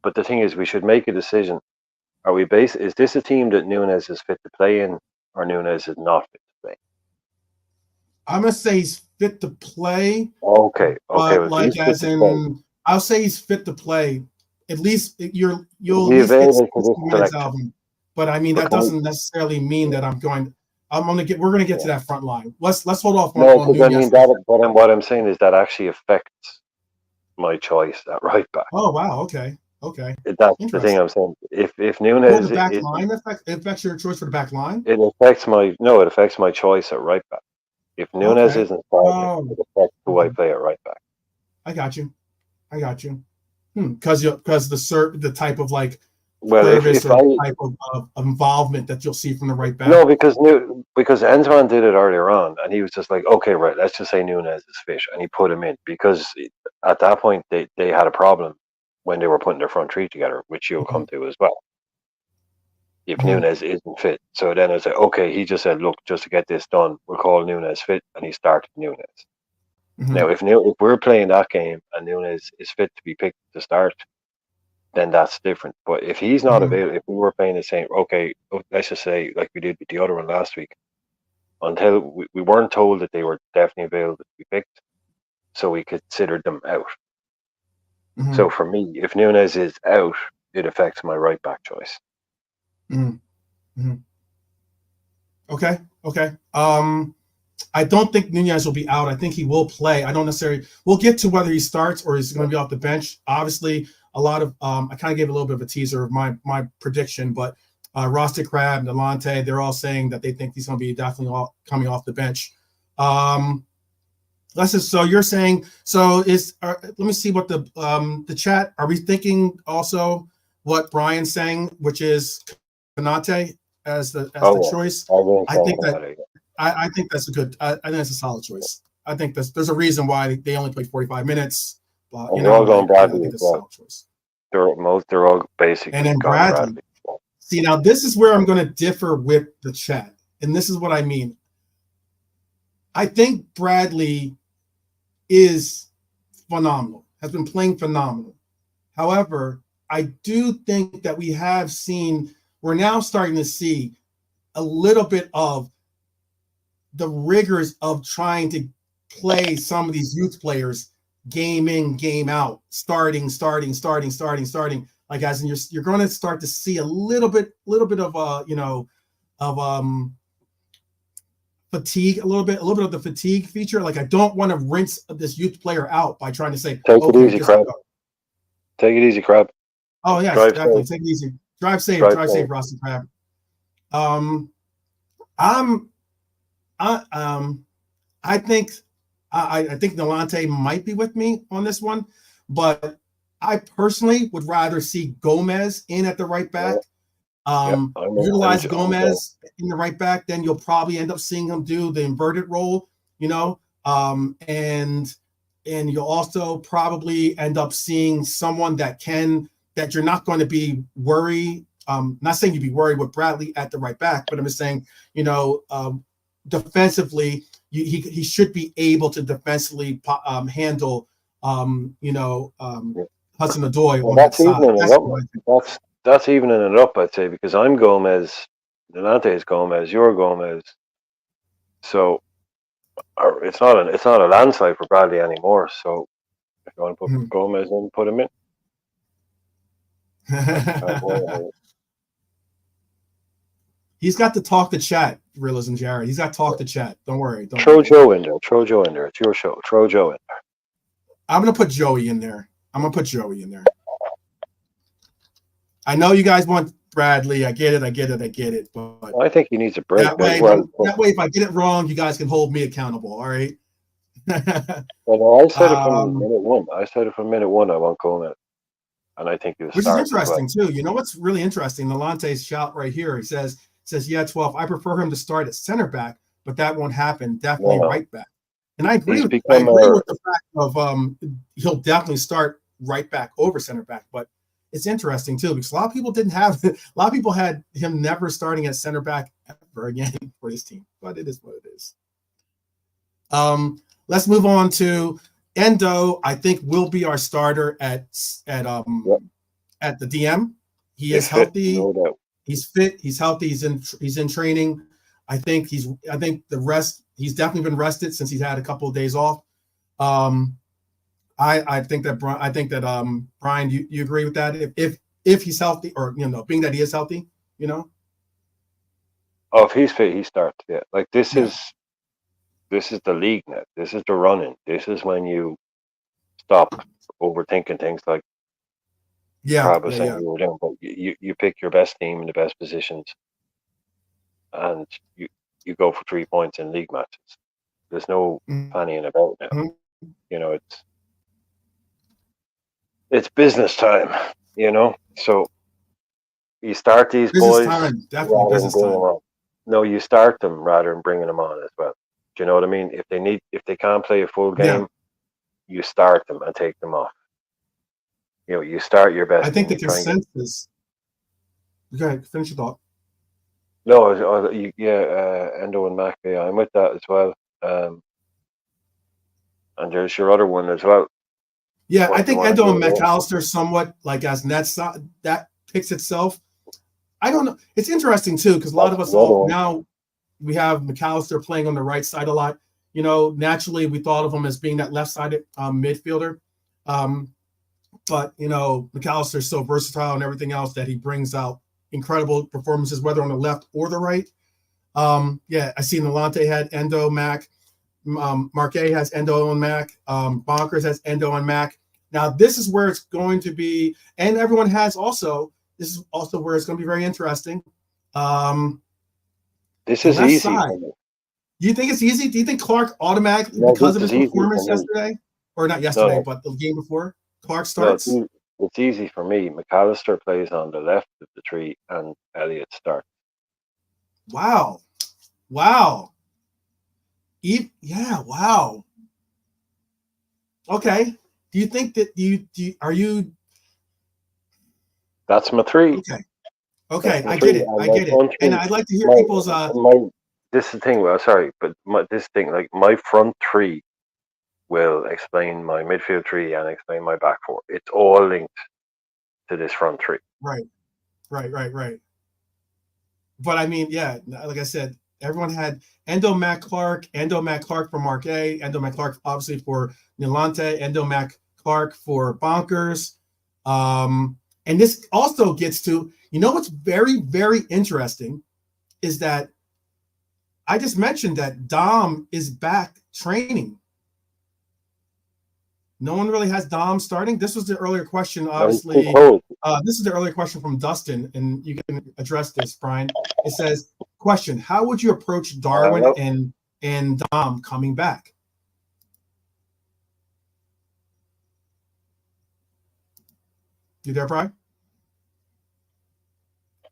But the thing is, we should make a decision. Is this a team that Nunes is fit to play in, or Nunes is not fit to play? I'm gonna say he's fit to play. Okay. But like, as in, I'll say he's fit to play. At least you'll at least get 60 minutes out of him. But I mean, that doesn't necessarily mean that we're gonna get to that front line. Let's hold off on Nunes. I mean, what I'm saying is that actually affects my choice at right back. Oh wow, okay. That's the thing I'm saying. If Nunes, the back line affects your choice for the back line. It affects my choice at right back. If Nunes isn't starting, it affects who I play at right back. I got you. Because the type of like service or type of involvement that you'll see from the right back. No, because Enzman did it earlier on, and he was just like, okay, right, let's just say Nunes is fit, and he put him in because at that point they had a problem when they were putting their front three together, which you'll come to as well. If Nunes isn't fit, so then I said, okay, he just said, look, just to get this done, we'll call Nunes fit, and he started Nunes. Now, if we're playing that game and Nunes is fit to be picked to start, then that's different. But if he's not available, if we were playing the same, okay, let's just say like we did with the other one last week, until we weren't told that they were definitely available to be picked, so we considered them out. So for me, if Nunes is out, it affects my right back choice. Okay. I don't think Nunes will be out. I think he will play. I don't necessarily. We'll get to whether he starts or he's going to be off the bench. Obviously, a lot of I kind of gave a little bit of a teaser of my prediction, but Rostic Crab, Nalante, they're all saying that they think he's going to be definitely coming off the bench. So you're saying let me see what the chat. Are we thinking also what Brian's saying, which is Konate as the choice? I think that's a good. I think that's a solid choice. I think there's a reason why they only played 45 minutes. But, they're all going Bradley. I think that's a solid choice. They're all basically. And then Bradley. See, now this is where I'm going to differ with the chat, and this is what I mean. I think Bradley is phenomenal. Has been playing phenomenal. However, I do think that we're now starting to see a little bit of the rigors of trying to play some of these youth players game in, game out, starting. Like, as in you're going to start to see a little bit of fatigue, a little bit of the fatigue feature. Like, I don't want to rinse this youth player out by trying to say, take it easy, Crab. Take it easy, Crab. Oh yeah, definitely. Take it easy. Drive safe, Rusty Crab. I think Nalante might be with me on this one, but I personally would rather see Gomez in at the right back. Utilize Gomez in the right back, then you'll probably end up seeing him do the inverted role, and you'll also probably end up seeing someone that you're not going to be worried. Not saying you'd be worried with Bradley at the right back, but I'm just saying, defensively, he should be able to defensively handle, Hudson-Odoi on that side. That's evening it up, I'd say, because I'm Gomez, Nalante is Gomez, you're Gomez, so it's not a landslide for Bradley anymore. So if you want to put Gomez in, put him in. He's got to talk to chat, Realism Jared. He's got to talk to chat. Don't worry. Throw Joe in there. Throw Joe in there. It's your show. Throw Joe in there. I'm going to put Joey in there. I know you guys want Bradley. I get it. But I think he needs a break. That way, if I get it wrong, you guys can hold me accountable. All right. Well, I said it from minute one. I want Koumas, and I think he was. Which is interesting too. You know what's really interesting? Nalante's shout right here. He says, yeah, 12. I prefer him to start at center back, but that won't happen. Definitely right back. And I agree with the fact of he'll definitely start right back over center back. But it's interesting too because a lot of people had him never starting at center back ever again for his team. But it is what it is. Let's move on to Endo. I think will be our starter at the DM. He is healthy. He's fit. He's healthy. He's in training. I think the rest. He's definitely been rested since he's had a couple of days off. I think that Brian, you agree with that? If he's healthy, or being that he is healthy, Oh, if he's fit, he starts. Yeah, like this is the league now. This is the running. This is when you stop overthinking things like Travis and you were doing. But you pick your best team in the best positions, and you go for 3 points in league matches. There's no fannying about now. It's business time. So you start these business boys. Time. Definitely business time. No, you start them rather than bringing them on as well. Do you know what I mean? If they can't play a full game, you start them and take them off. You start your best. I think the consensus. Okay, finish your thought. No, Endo and Mac. Yeah, I'm with that as well. And there's your other one as well. Yeah, I think Endo and McAllister somewhat like as nets that picks itself. I don't know. It's interesting too because a lot of us now we have McAllister playing on the right side a lot. Naturally we thought of him as being that left-sided midfielder. But McAllister is so versatile and everything else that he brings out incredible performances, whether on the left or the right. I see Nolante had Endo, Mac. Marquet has Endo and Mac. Bonkers has Endo and Mac. Now this is where it's going to be, and everyone has also. This is also where it's going to be very interesting. This is easy. Do you think it's easy? Do you think Clark automatically, because of his performance yesterday, or not yesterday, but the game before, Clark starts? No, it's easy for me. McAllister plays on the left of the tree, and Elliott starts. Wow. Wow. Okay. Do you think that are you? That's my three. Okay. I get it. And I'd like to hear people's. This is the thing. Well, sorry, but like my front three will explain my midfield three and explain my back four. It's all linked to this front three. Right. But I mean, like I said, everyone had Endo Mac Clark for Marquet, Endo Mac Clark obviously for Nolante, Endo Mac Clark for Bonkers. And this also gets to, what's very, very interesting is that I just mentioned that Dom is back training. No one really has Dom starting. This was the earlier question, obviously. This is the earlier question from Dustin, and you can address this, Brian. It says, question, how would you approach Darwin and Dom coming back? You there, Brian?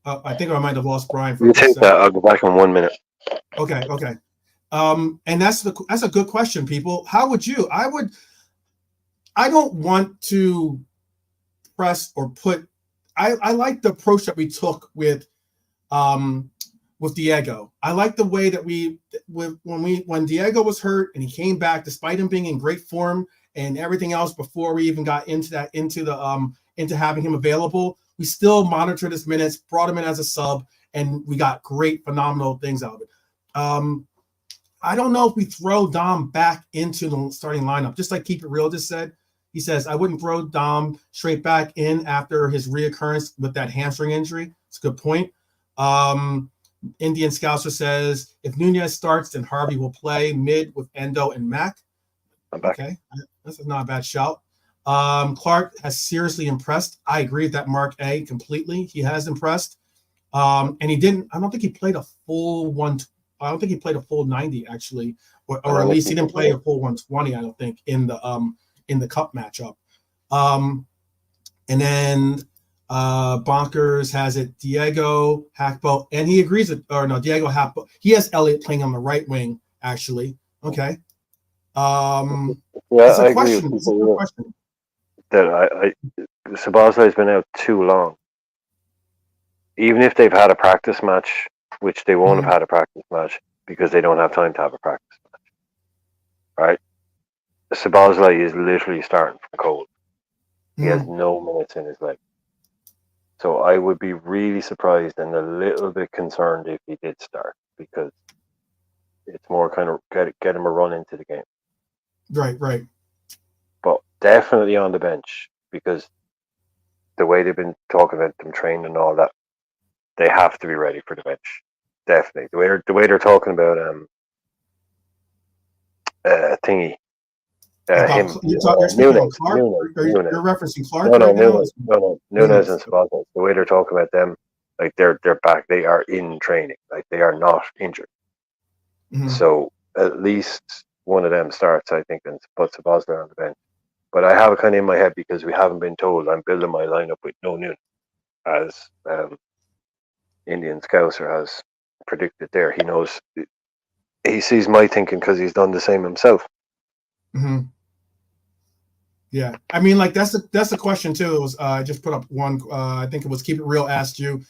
I think I might have lost Brian. You take that. I'll go back in 1 minute. Okay. And that's a good question, people. How would you? I don't want to press or put. I like the approach that we took with Diego. I like the way that when Diego was hurt and he came back, despite him being in great form and everything else before we even got into having him available, we still monitored his minutes, brought him in as a sub, and we got great, phenomenal things out of it. I don't know if we throw Dom back into the starting lineup, just like Keep It Real just said. He says, I wouldn't throw Dom straight back in after his reoccurrence with that hamstring injury. It's a good point. Indian Scouser says if Nunez starts, then Harvey will play mid with Endo and Mac. I'm back. Okay, that's not a bad shout. Clark has seriously impressed. I agree with that, Mark A. completely. He has impressed. And he didn't. I don't think he played a full one. I don't think he played a full 90 actually, or at least he didn't play a full 120. I don't think in the cup matchup. And then Bonkers has it Diego Hackbo, and he agrees with, or no, Diego Hackbo. He has Elliott playing on the right wing actually. Okay. Yeah, it's a I question. agree with It's a good people question. that Sabazza has been out too long. Even if they've had a practice match, which they won't have had a practice match because they don't have time to have a practice match, right? Sabazza is literally starting from cold. He has no minutes in his leg. So I would be really surprised and a little bit concerned if he did start, because it's more kind of get him a run into the game. Right. But definitely on the bench, because the way they've been talking about them training and all that, they have to be ready for the bench. Definitely. The way they're talking about thingy. Him. You're speaking on Clark? Nunez. You're referencing Clark No, right now? No. Nunez and Sabazza. The way they're talking about them, like they're back. They are in training. Like they are not injured. So at least one of them starts, I think, and put Sabazza on the bench. But I have it kind of in my head because we haven't been told. I'm building my lineup with no Nunez, as Indian Scouser has predicted there. He knows. He sees my thinking because he's done the same himself. Yeah, I mean, like that's the question too. It was I just put up one. I think it was Keep It Real asked you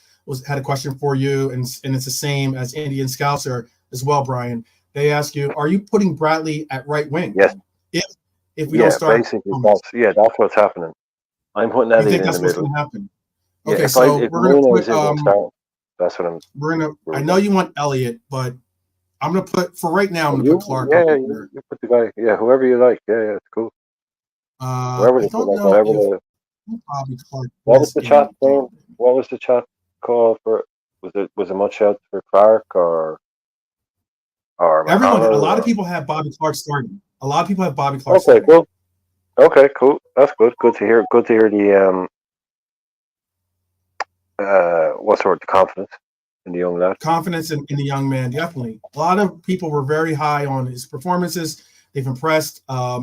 had a question for you, and it's the same as Indian Scouser as well, Brian. They ask you, are you putting Bradley at right wing? Yes. If we don't start, basically that's what's happening. I'm putting you Elliott think in that's the what's middle. going to happen? Yeah, Okay, so if we're gonna put. That's what I'm. We're gonna. I know you want Elliott, but I'm gonna put for right now. I'm gonna put Clark. Yeah, you put the guy. Yeah, whoever you like. Yeah, it's cool. I don't know if Bobby Clark. What was the chat saying? What was the chat call for? Was it much out for Clark or everyone? McConnell? A lot of people have Bobby Clark starting. A lot of people have Bobby Clark. Okay, cool. Okay, cool. That's good. Good to hear. Good to hear the the confidence in the young lad. Confidence in the young man, definitely. A lot of people were very high on his performances. They've impressed a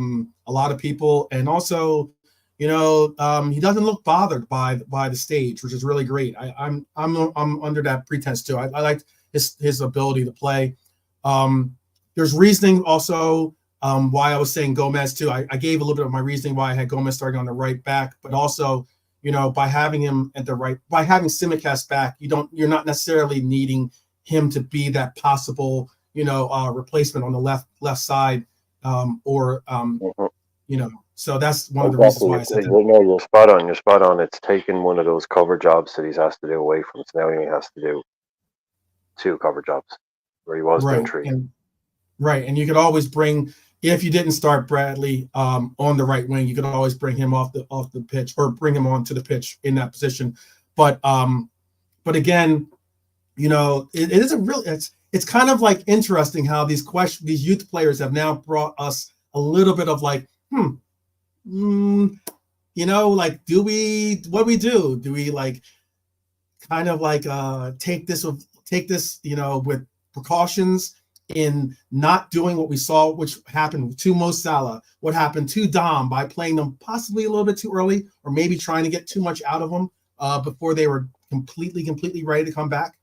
lot of people, and also, he doesn't look bothered by the stage, which is really great. I'm under that pretense too. I liked his ability to play. There's reasoning also why I was saying Gomez too. I gave a little bit of my reasoning why I had Gomez starting on the right back, but also, by having him at the right, by having Simicast back, you're not necessarily needing him to be that possible, replacement on the left side, so that's one of the reasons why I said that. You're spot on. You're spot on. It's taken one of those cover jobs that he's asked to do away from. So now he has to do 2 cover jobs where he was doing 3. And you could always bring, if you didn't start Bradley on the right wing, you could always bring him off the pitch or bring him onto the pitch in that position. But again, it is a real. It's kind of like interesting how these youth players have now brought us a little bit of like, like what do we do? Do we like kind of like take this with precautions in not doing what we saw, which happened to Mo Salah, what happened to Dom by playing them possibly a little bit too early, or maybe trying to get too much out of them before they were completely ready to come back.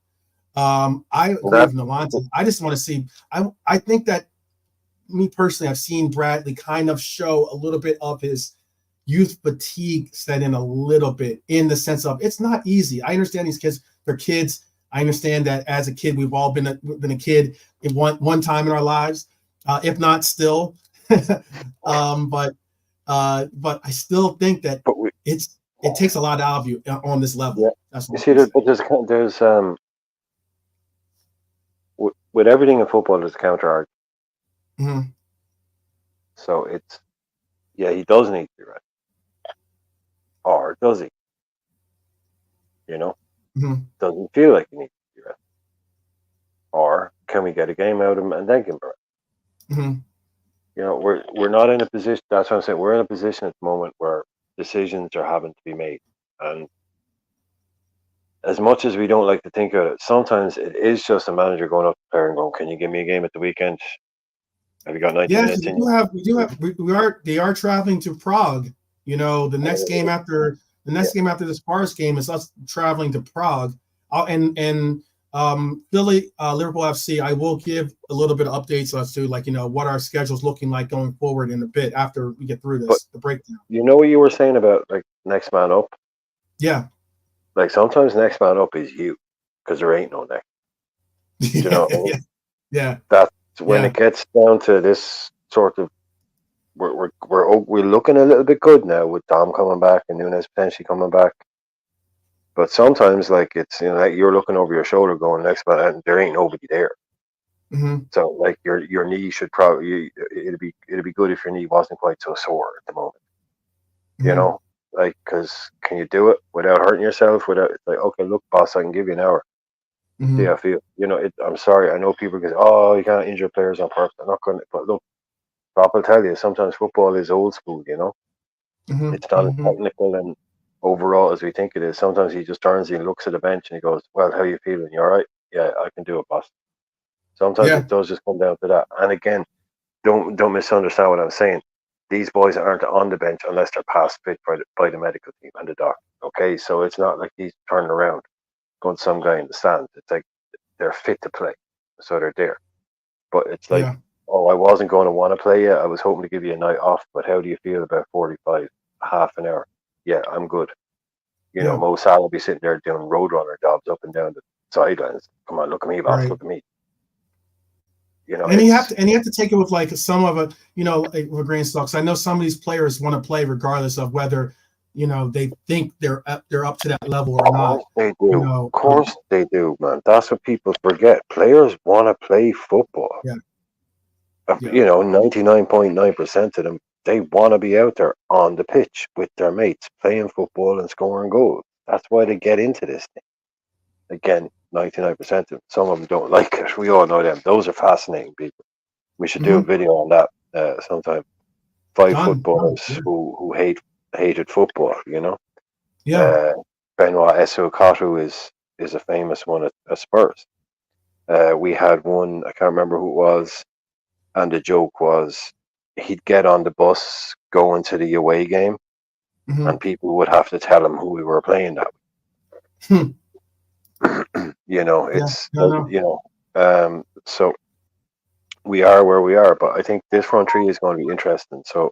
I agree with Nolante. I just want to see. I think that me personally, I've seen Bradley kind of show a little bit of his youth fatigue set in a little bit, in the sense of it's not easy. I understand these kids; they're kids. I understand that as a kid, we've all been a kid in one time in our lives, if not still. But I still think that it takes a lot out of you on this level. Yeah. That's what you see. There's with everything in football, there's a counter argument. So he does need to be ready, or does he? Doesn't feel like he needs to be ready. or can we get a game out of him and then give him a rest? Mhm. You know, we're not in a position. That's what I'm saying. We're in a position at the moment where decisions are having to be made, and as much as we don't like to think of it, sometimes it is just a manager going up to the player and going, "Can you give me a game at the weekend? Have you got 90 Yeah, 'cause minutes in you?" they are traveling to Prague. You know, the Yeah, next game after this Paris game is us traveling to Prague. And Philly, Liverpool FC. I will give a little bit of updates as to, like, what our schedule's looking like going forward in a bit after we get through but the breakdown. you know what you were saying about like next man up. Yeah. Like sometimes next man up is you, because there ain't no next. Do you know what I mean? Yeah, yeah, That's when yeah. it gets down to this sort of we're looking a little bit good now with Dom coming back and Nunes potentially coming back. But sometimes, like it's like you're looking over your shoulder, going next man, and there ain't nobody there. Hmm. So like your knee should probably it'd be good if your knee wasn't quite so sore at the moment. You Hmm. know, like because can you do it without hurting yourself? Without it's like okay, look, boss, I can give you an hour. See Hmm. how I feel. I'm sorry. I know people go, oh, you can't injure players on purpose. I'm not going to, but look, Bob will tell you, sometimes football is old school, Hmm. It's not as Hmm. technical and overall as we think it is. Sometimes he just turns and he looks at the bench and he goes, well, how you feeling? You all right? Yeah, I can do it, boss. Sometimes Yeah. it does just come down to that. And again, don't misunderstand what I'm saying. These boys aren't on the bench unless they're past fit by the medical team and the doctor. Okay, so it's not like he's turning around going to some guy in the stands. It's like they're fit to play, so they're there. But it's like, Yeah. oh, I wasn't going to want to play yet. I was hoping to give you a night off, but how do you feel about 45, half an hour? Yeah, I'm good. Yeah. Mo Salah will be sitting there doing roadrunner jobs up and down the sidelines. Come on, look at me, boss. Right. Look at me. And It's you have to take it with, like, some of a, like, with a grain of salt. 'Cause I know some of these players want to play regardless of whether, they think they're up to that level of or not. course they You do. know. Of course they do, man. That's what people forget. Players want to play football. Yeah. Yeah. 99.9% of them, they want to be out there on the pitch with their mates, playing football and scoring goals. That's why they get into this thing. Again, 99% of them. Some of them don't like it. We all know them. Those are fascinating people. We should do a Hmm. video on that sometime. Five Done. footballers Yeah. who hated football. Yeah. Uh, Benoit Essoukatu is a famous one at Spurs. We had one. I can't remember who it was. And the joke was he'd get on the bus going to the away game, Hmm. and people would have to tell him who we were playing that. Hmm. Yeah. It's No. No. so we are where we are, but I think this front three is going to be interesting. So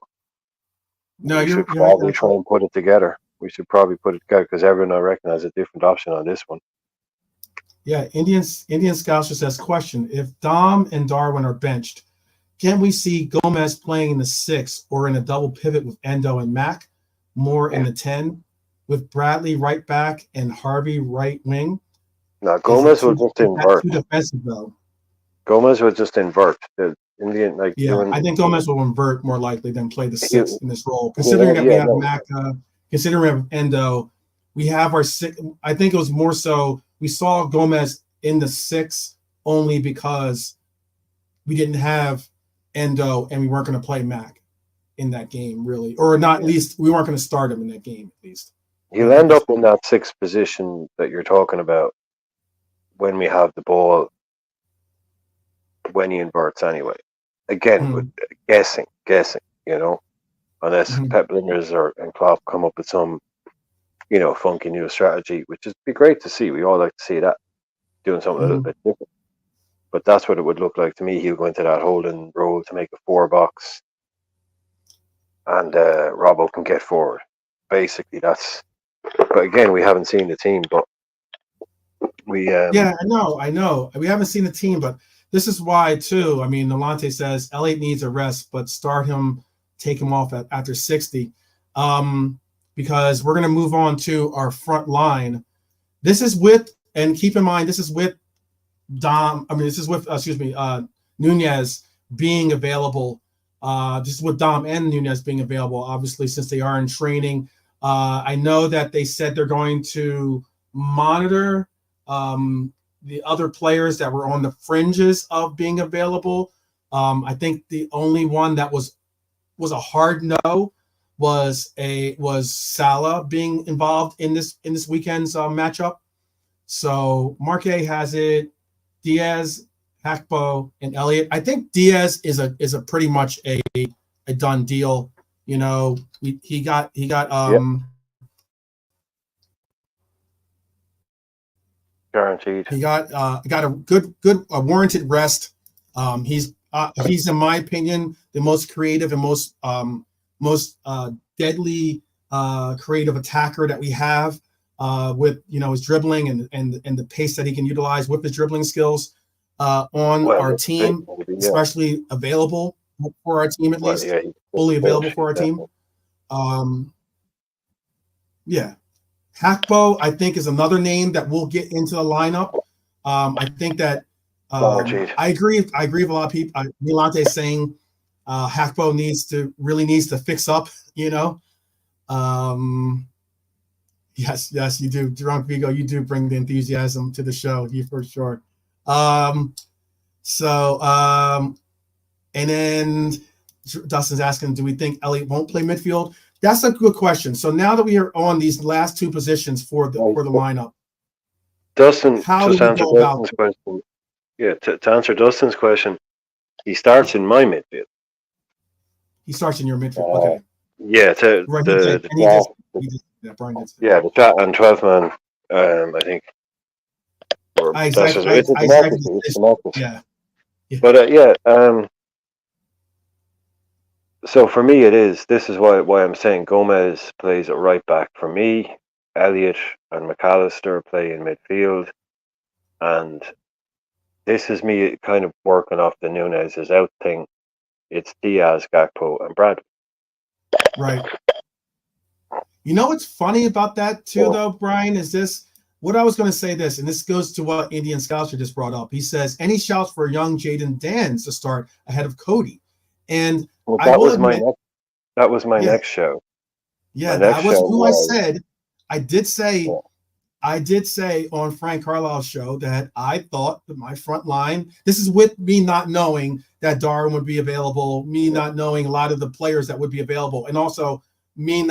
No. we should You're right. probably try and put it together. We should probably put it together because everyone I reckon has a different option on this one. Yeah. Indian Scouts just asked question: if Dom and Darwin are benched, can we see Gomez playing in the 6 or in a double pivot with Endo and Mac, more in Yeah. the 10, with Bradley right back and Harvey right wing? Now Is it Gomez will just that invert. too defensive though? Gomez will just invert. The Indian like Yeah, I think Gomez will invert more likely than play the he, 6 in this role. he Considering that we yeah have no Mac, considering we have Endo, we have our 6. I think it was more so we saw Gomez in the 6 only because we didn't have Endo and we weren't going to play Mac in that game, really, or not. At yeah. least we weren't going to start him in that game, at least. He'll end up in that sixth position that you're talking about when we have the ball when he inverts anyway. Again, Mm-hmm. guessing, unless Mm-hmm. Pep Linders and Klopp come up with some, funky new strategy, which would be great to see. We all like to see that, doing something a little Mm-hmm. bit different. But that's what it would look like to me. He'll go into that holding role to make a 4 box, and Robbo can get forward. Basically, that's. But again, we haven't seen the team, but we Yeah, I know. We haven't seen the team, but this is why too. I mean, Nolante says Elliott needs a rest, but start him, take him off after 60, because we're going to move on to our front line. This is with, and keep in mind, this is with Dom. I mean, this is with Nunez being available. This is with Dom and Nunez being available, obviously, since they are in training. I know that they said they're going to monitor the other players that were on the fringes of being available. I think the only one that was a hard no was Salah being involved in this weekend's matchup. So Marque has it, Diaz, Hakpo, and Elliott. I think Diaz is a pretty much a done deal. You know, he got Yep. Guaranteed. he got a good warranted rest. He's in my opinion the most creative and most deadly creative attacker that we have, with his dribbling and the pace that he can utilize with his dribbling skills on our team, especially available for our team, at least fully available for our team. Yeah. Hakpo, I think, is another name that will get into the lineup. I think that I agree with a lot of people. Milante is saying Hakpo needs to fix up. Yes, you do. Drunk Vigo, you do bring the enthusiasm to the show, you for sure. And then Dustin's asking, do we think Elliott won't play midfield? That's a good question. So now that we are on these last two positions for the lineup, Dustin, how do we go about Dustin's question? Yeah, to answer Dustin's question, he starts in my midfield. He starts in your midfield. Okay. Yeah, the chat and 12 man. I think. Yeah. But so for me, this is why I'm saying Gomez plays at right back. For me, Elliott and McAllister play in midfield, and this is me kind of working off the Nunez is out thing. It's Diaz, Gakpo, and Bradley. Right. You know what's funny about that too, though, Brian, is this. What I was going to say this, and this goes to what Indian Scouser just brought up. He says, any shouts for young Jaden Danns to start ahead of Cody? And that was my next show. Yeah, that was who I said. I did say on Frank Carlisle's show that I thought that my front line, this is with me not knowing that Darwin would be available, me not knowing a lot of the players that would be available, and also me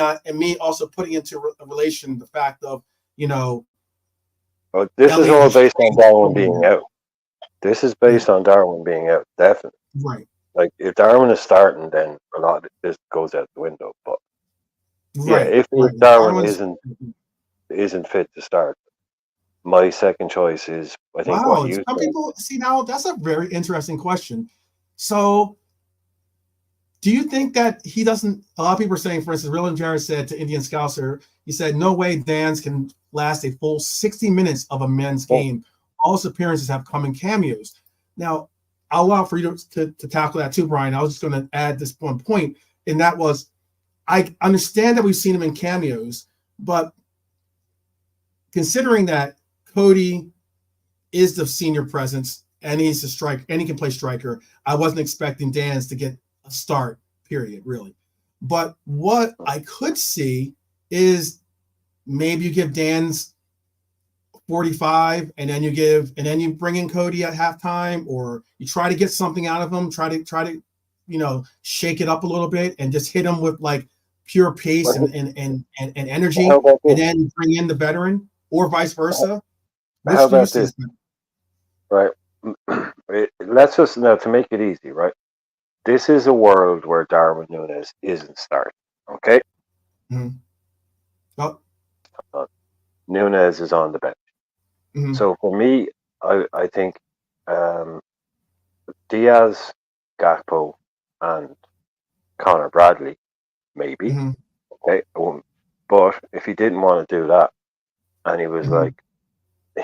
also putting into relation the fact of, this is all based on Darwin being out. This is based on Darwin being out, definitely. Right. Like, if Darwin is starting, then a lot of this goes out the window. But if Darwin isn't fit to start, my second choice is, I think, some people see now. That's a very interesting question. So, do you think that he doesn't? A lot of people are saying, for instance, Rylan Jarrett said to Indian Scouser, he said, "No way, Danns can last a full 60 minutes of a men's game. All his appearances have come in cameos." Now, I'll allow for you to tackle that too, Brian. I was just going to add this one point, and that was, I understand that we've seen him in cameos, but considering that Cody is the senior presence and he's a striker and he can play striker, I wasn't expecting Danns to get a start, period, really. But what I could see is maybe you give Danns 45 and then you bring in Cody at halftime, or you try to get something out of him, try to shake it up a little bit and just hit him with like pure pace and energy, and then bring in the veteran, or vice versa. How about this? Right. Let's just, now, to make it easy, right? This is a world where Darwin Nunez isn't starting. Okay. Mm-hmm. Oh. Nunez is on the bench. Mm-hmm. So for me, I think Diaz, Gakpo, and Connor Bradley, maybe. Mm-hmm. Okay. But if he didn't want to do that, and he was like,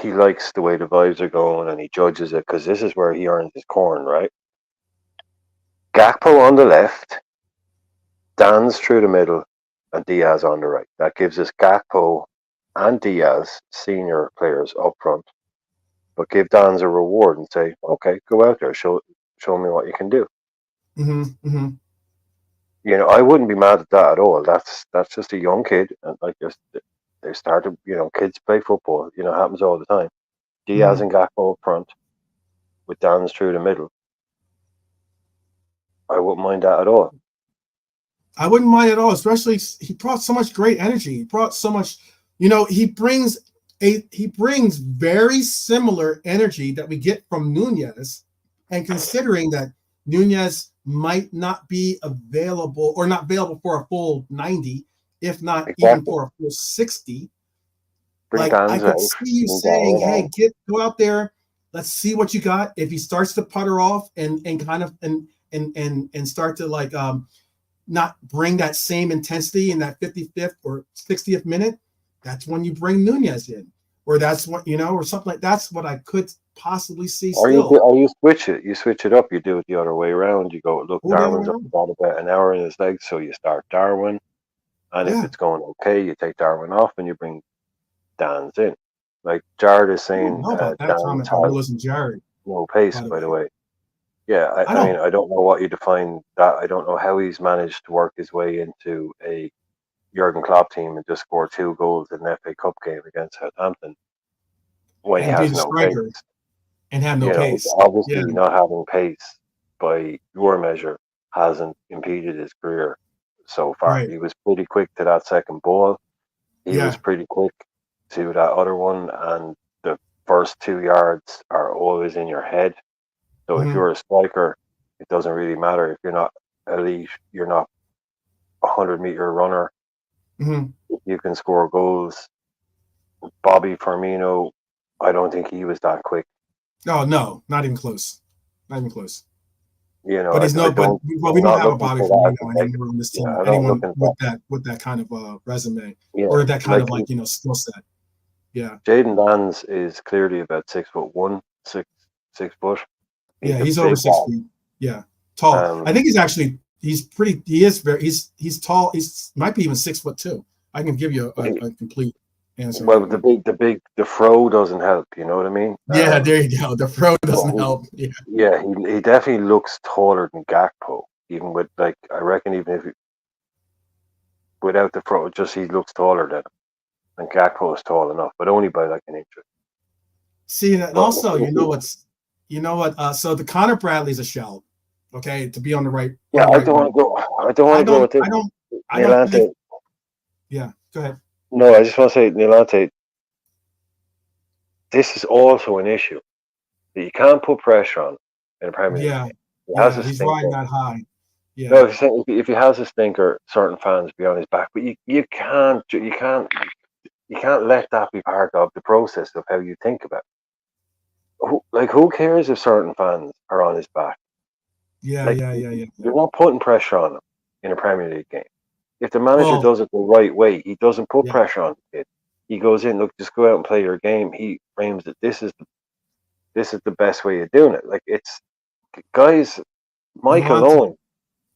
he likes the way the vibes are going and he judges it, because this is where he earns his corn, right? Gakpo on the left, Danns through the middle, and Diaz on the right. That gives us Gakpo and Diaz, senior players, up front. But give Danns a reward and say, okay, go out there, show me what you can do. Mm-hmm. Mm-hmm. I wouldn't be mad at that at all. That's just a young kid, and like they started. Kids play football. Happens all the time. Diaz and Gakpo up front, with Danns through the middle. I wouldn't mind that at all. I wouldn't mind at all, especially he brought so much great energy. He brought so much, he brings very similar energy that we get from Nunez. And considering that Nunez might not be available or not available for a full 90, if not even for a full 60, Bring I could out. see you saying, hey, go out there, let's see what you got. If he starts to putter off and kind of and start to not bring that same intensity in that 55th or 60th minute, that's when you bring Nunez in. Or that's what, or something like that's what I could possibly see still. Or you switch it. You switch it up. You do it the other way around. You go, look, Darwin's got about an hour in his legs, so you start Darwin. And if it's going okay, you take Darwin off and you bring Danns in. Like Jared is saying, Danns has Jared. No pace, by the way. Yeah, I mean, I don't know what you define that. I don't know how he's managed to work his way into a Jurgen Klopp team and just score 2 goals in an FA Cup game against Southampton when he has no pace. And have no pace. Obviously, not having pace by your measure hasn't impeded his career so far. Right. He was pretty quick to that second ball. He was pretty quick to that other one, and the first 2 yards are always in your head. So if you're a striker, it doesn't really matter if you're not elite, you're not a 100-meter runner. You can score goals. Bobby Firmino, I don't think he was that quick. Oh no, not even close. Not even close. But he's we don't have a Bobby Firmino anymore on this team. Anyone with that kind of resume or that kind of skill set. Yeah. Jadon Danns is clearly about 6'1", 6 foot. He's over 6 feet. Yeah, tall. I think he's pretty. He is very. He's tall. He's might be even 6'2". I can give you a complete answer. Well, the fro doesn't help. You know what I mean? Yeah, there you go. The fro doesn't help. Yeah, he definitely looks taller than Gakpo. Even with I reckon even if without the fro, just he looks taller than him. And Gakpo is tall enough, but only by an inch. See, and also, you know what? So the Connor Bradley's a shell. Okay, to be on the right. Yeah, I don't want to go. I don't want to go with this. I don't think, yeah, go ahead. No, I just want to say, Nilante, this is also an issue that you can't put pressure on in a Premier League. He's riding that high. Yeah. No, if he has a stinker, certain fans be on his back, but you can't let that be part of the process of how you think about it. Who cares if certain fans are on his back? Yeah. You're not putting pressure on him in a Premier League game. If the manager does it the right way, he doesn't put pressure on the kid. He goes in, look, just go out and play your game. He frames it. This is the best way of doing it. It's guys, Michael Owen.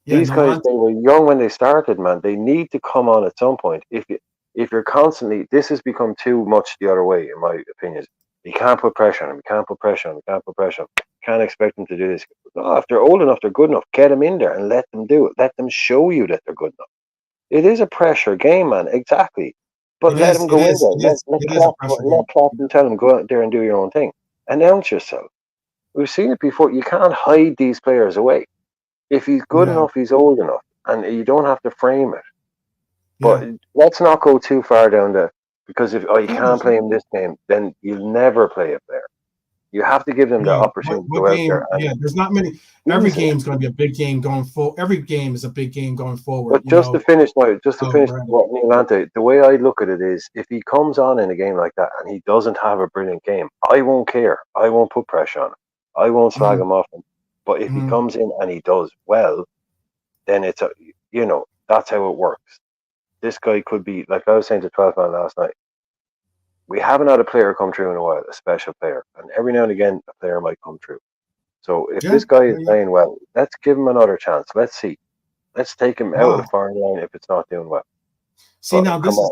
These guys, they were young when they started, man. They need to come on at some point. If you're constantly, this has become too much the other way, in my opinion. You can't put pressure on them. You can't put pressure on them. You can't put pressure on them. You can't expect them to do this. No, if they're old enough, they're good enough. Get them in there and let them do it. Let them show you that they're good enough. It is a pressure game, man. Exactly. But let them go in there. Let Klopp and tell them, go out there and do your own thing. Announce yourself. We've seen it before. You can't hide these players away. If he's good enough, he's old enough. And you don't have to frame it. But let's not go too far down there. Because if you can't play him this game, then you'll never play a player. You have to give them the opportunity to go out there. There's not many. Every game's going to be a big game going forward. Every game is a big game going forward. But to finish what Nilante, the way I look at it is, if he comes on in a game like that and he doesn't have a brilliant game, I won't care. I won't put pressure on him. I won't slag him off him. But if he comes in and he does well, then that's how it works. This guy could be, like I was saying to 12 man last night, we haven't had a player come through in a while, a special player. And every now and again, a player might come through. So if this guy is playing well, let's give him another chance. Let's see. Let's take him out of the firing line if it's not doing well. See, now this is,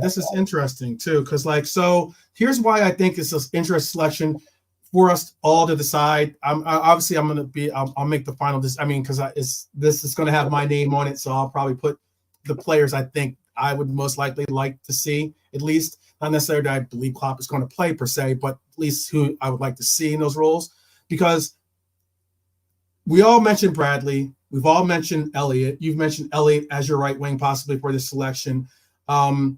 this is interesting too. Because so here's why I think it's an interest selection for us all to decide. I'll make the final. Because this is going to have my name on it. So I'll probably put the players I think I would most likely like to see, at least. Not necessarily that I believe Klopp is going to play per se, but at least who I would like to see in those roles. Because we all mentioned Bradley. We've all mentioned Elliott. You've mentioned Elliott as your right wing, possibly for this selection. No,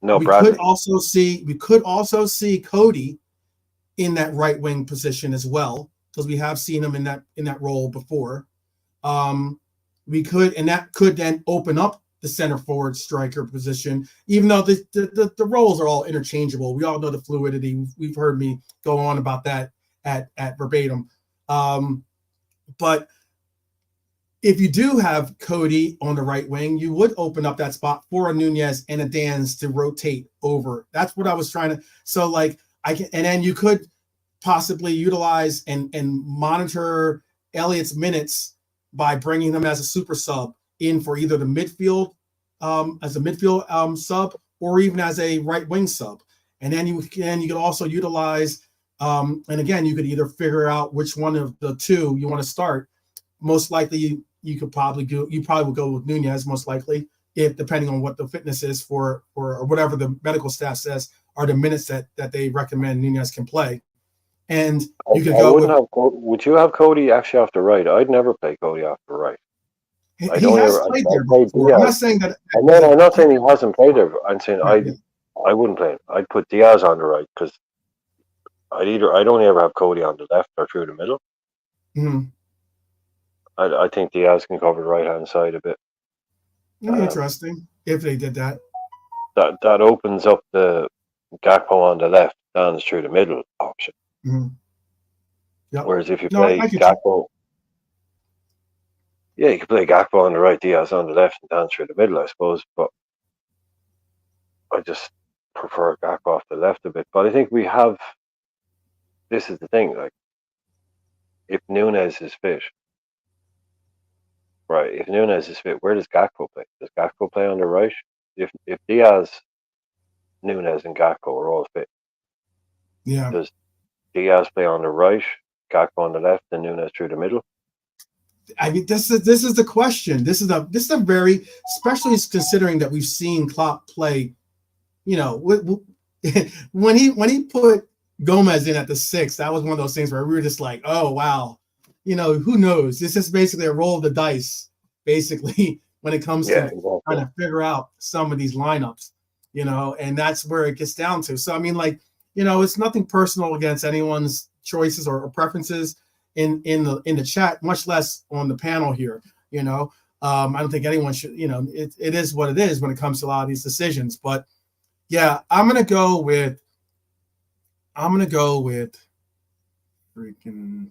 we Bradley. could also see Cody in that right wing position as well, because we have seen him in that role before. We could, and that could then open up the center forward striker position, even though the roles are all interchangeable. We all know the fluidity. We've heard me go on about that at verbatim. But if you do have Cody on the right wing, you would open up that spot for a Nunez and a Danns to rotate over. That's what I was trying to. So like and then you could possibly utilize and monitor Elliott's minutes by bringing him as a super sub in for either the midfield as a midfield sub or even as a right wing sub. And then you could also utilize and again, you could either figure out which one of the two you want to start. Most likely you could probably will go with Nunez most likely, if depending on what the fitness is for or whatever the medical staff says are the minutes that they recommend Nunez can play. And you could go with. Would you have Cody actually off the right? I'd never play Cody off the right. He has played there before. I'm not saying that. I'm not saying he hasn't played there. I'm saying I wouldn't play him. I'd put Diaz on the right because I'd only ever have Cody on the left or through the middle. Mm-hmm. I think Diaz can cover the right hand side a bit. Interesting if they did that. That opens up the Gakpo on the left, Danns through the middle option. Mm-hmm. Yep. Whereas if you play Gakpo, you could play Gakpo on the right, Diaz on the left, and Danns through the middle, I suppose. But I just prefer Gakpo off the left a bit. But I think we have. This is the thing, like if Nunez is fit, right? If Nunez is fit, where does Gakpo play? Does Gakpo play on the right? If Diaz, Nunez, and Gakpo are all fit, does Diaz play on the right, Gakpo on the left, and Nunez through the middle? I mean, this is the question. This is a very, especially considering that we've seen Klopp play. You know, when he put Gomez in at the 6, that was one of those things where we were just like, oh wow, you know, who knows? It's just basically a roll of the dice, basically, when it comes to trying to figure out some of these lineups, you know, and that's where it gets down to. So I mean, like, you know, it's nothing personal against anyone's choices or preferences in the chat, much less on the panel here. You know, I don't think anyone should. You know, it is what it is when it comes to a lot of these decisions. But yeah, I'm gonna go with freaking.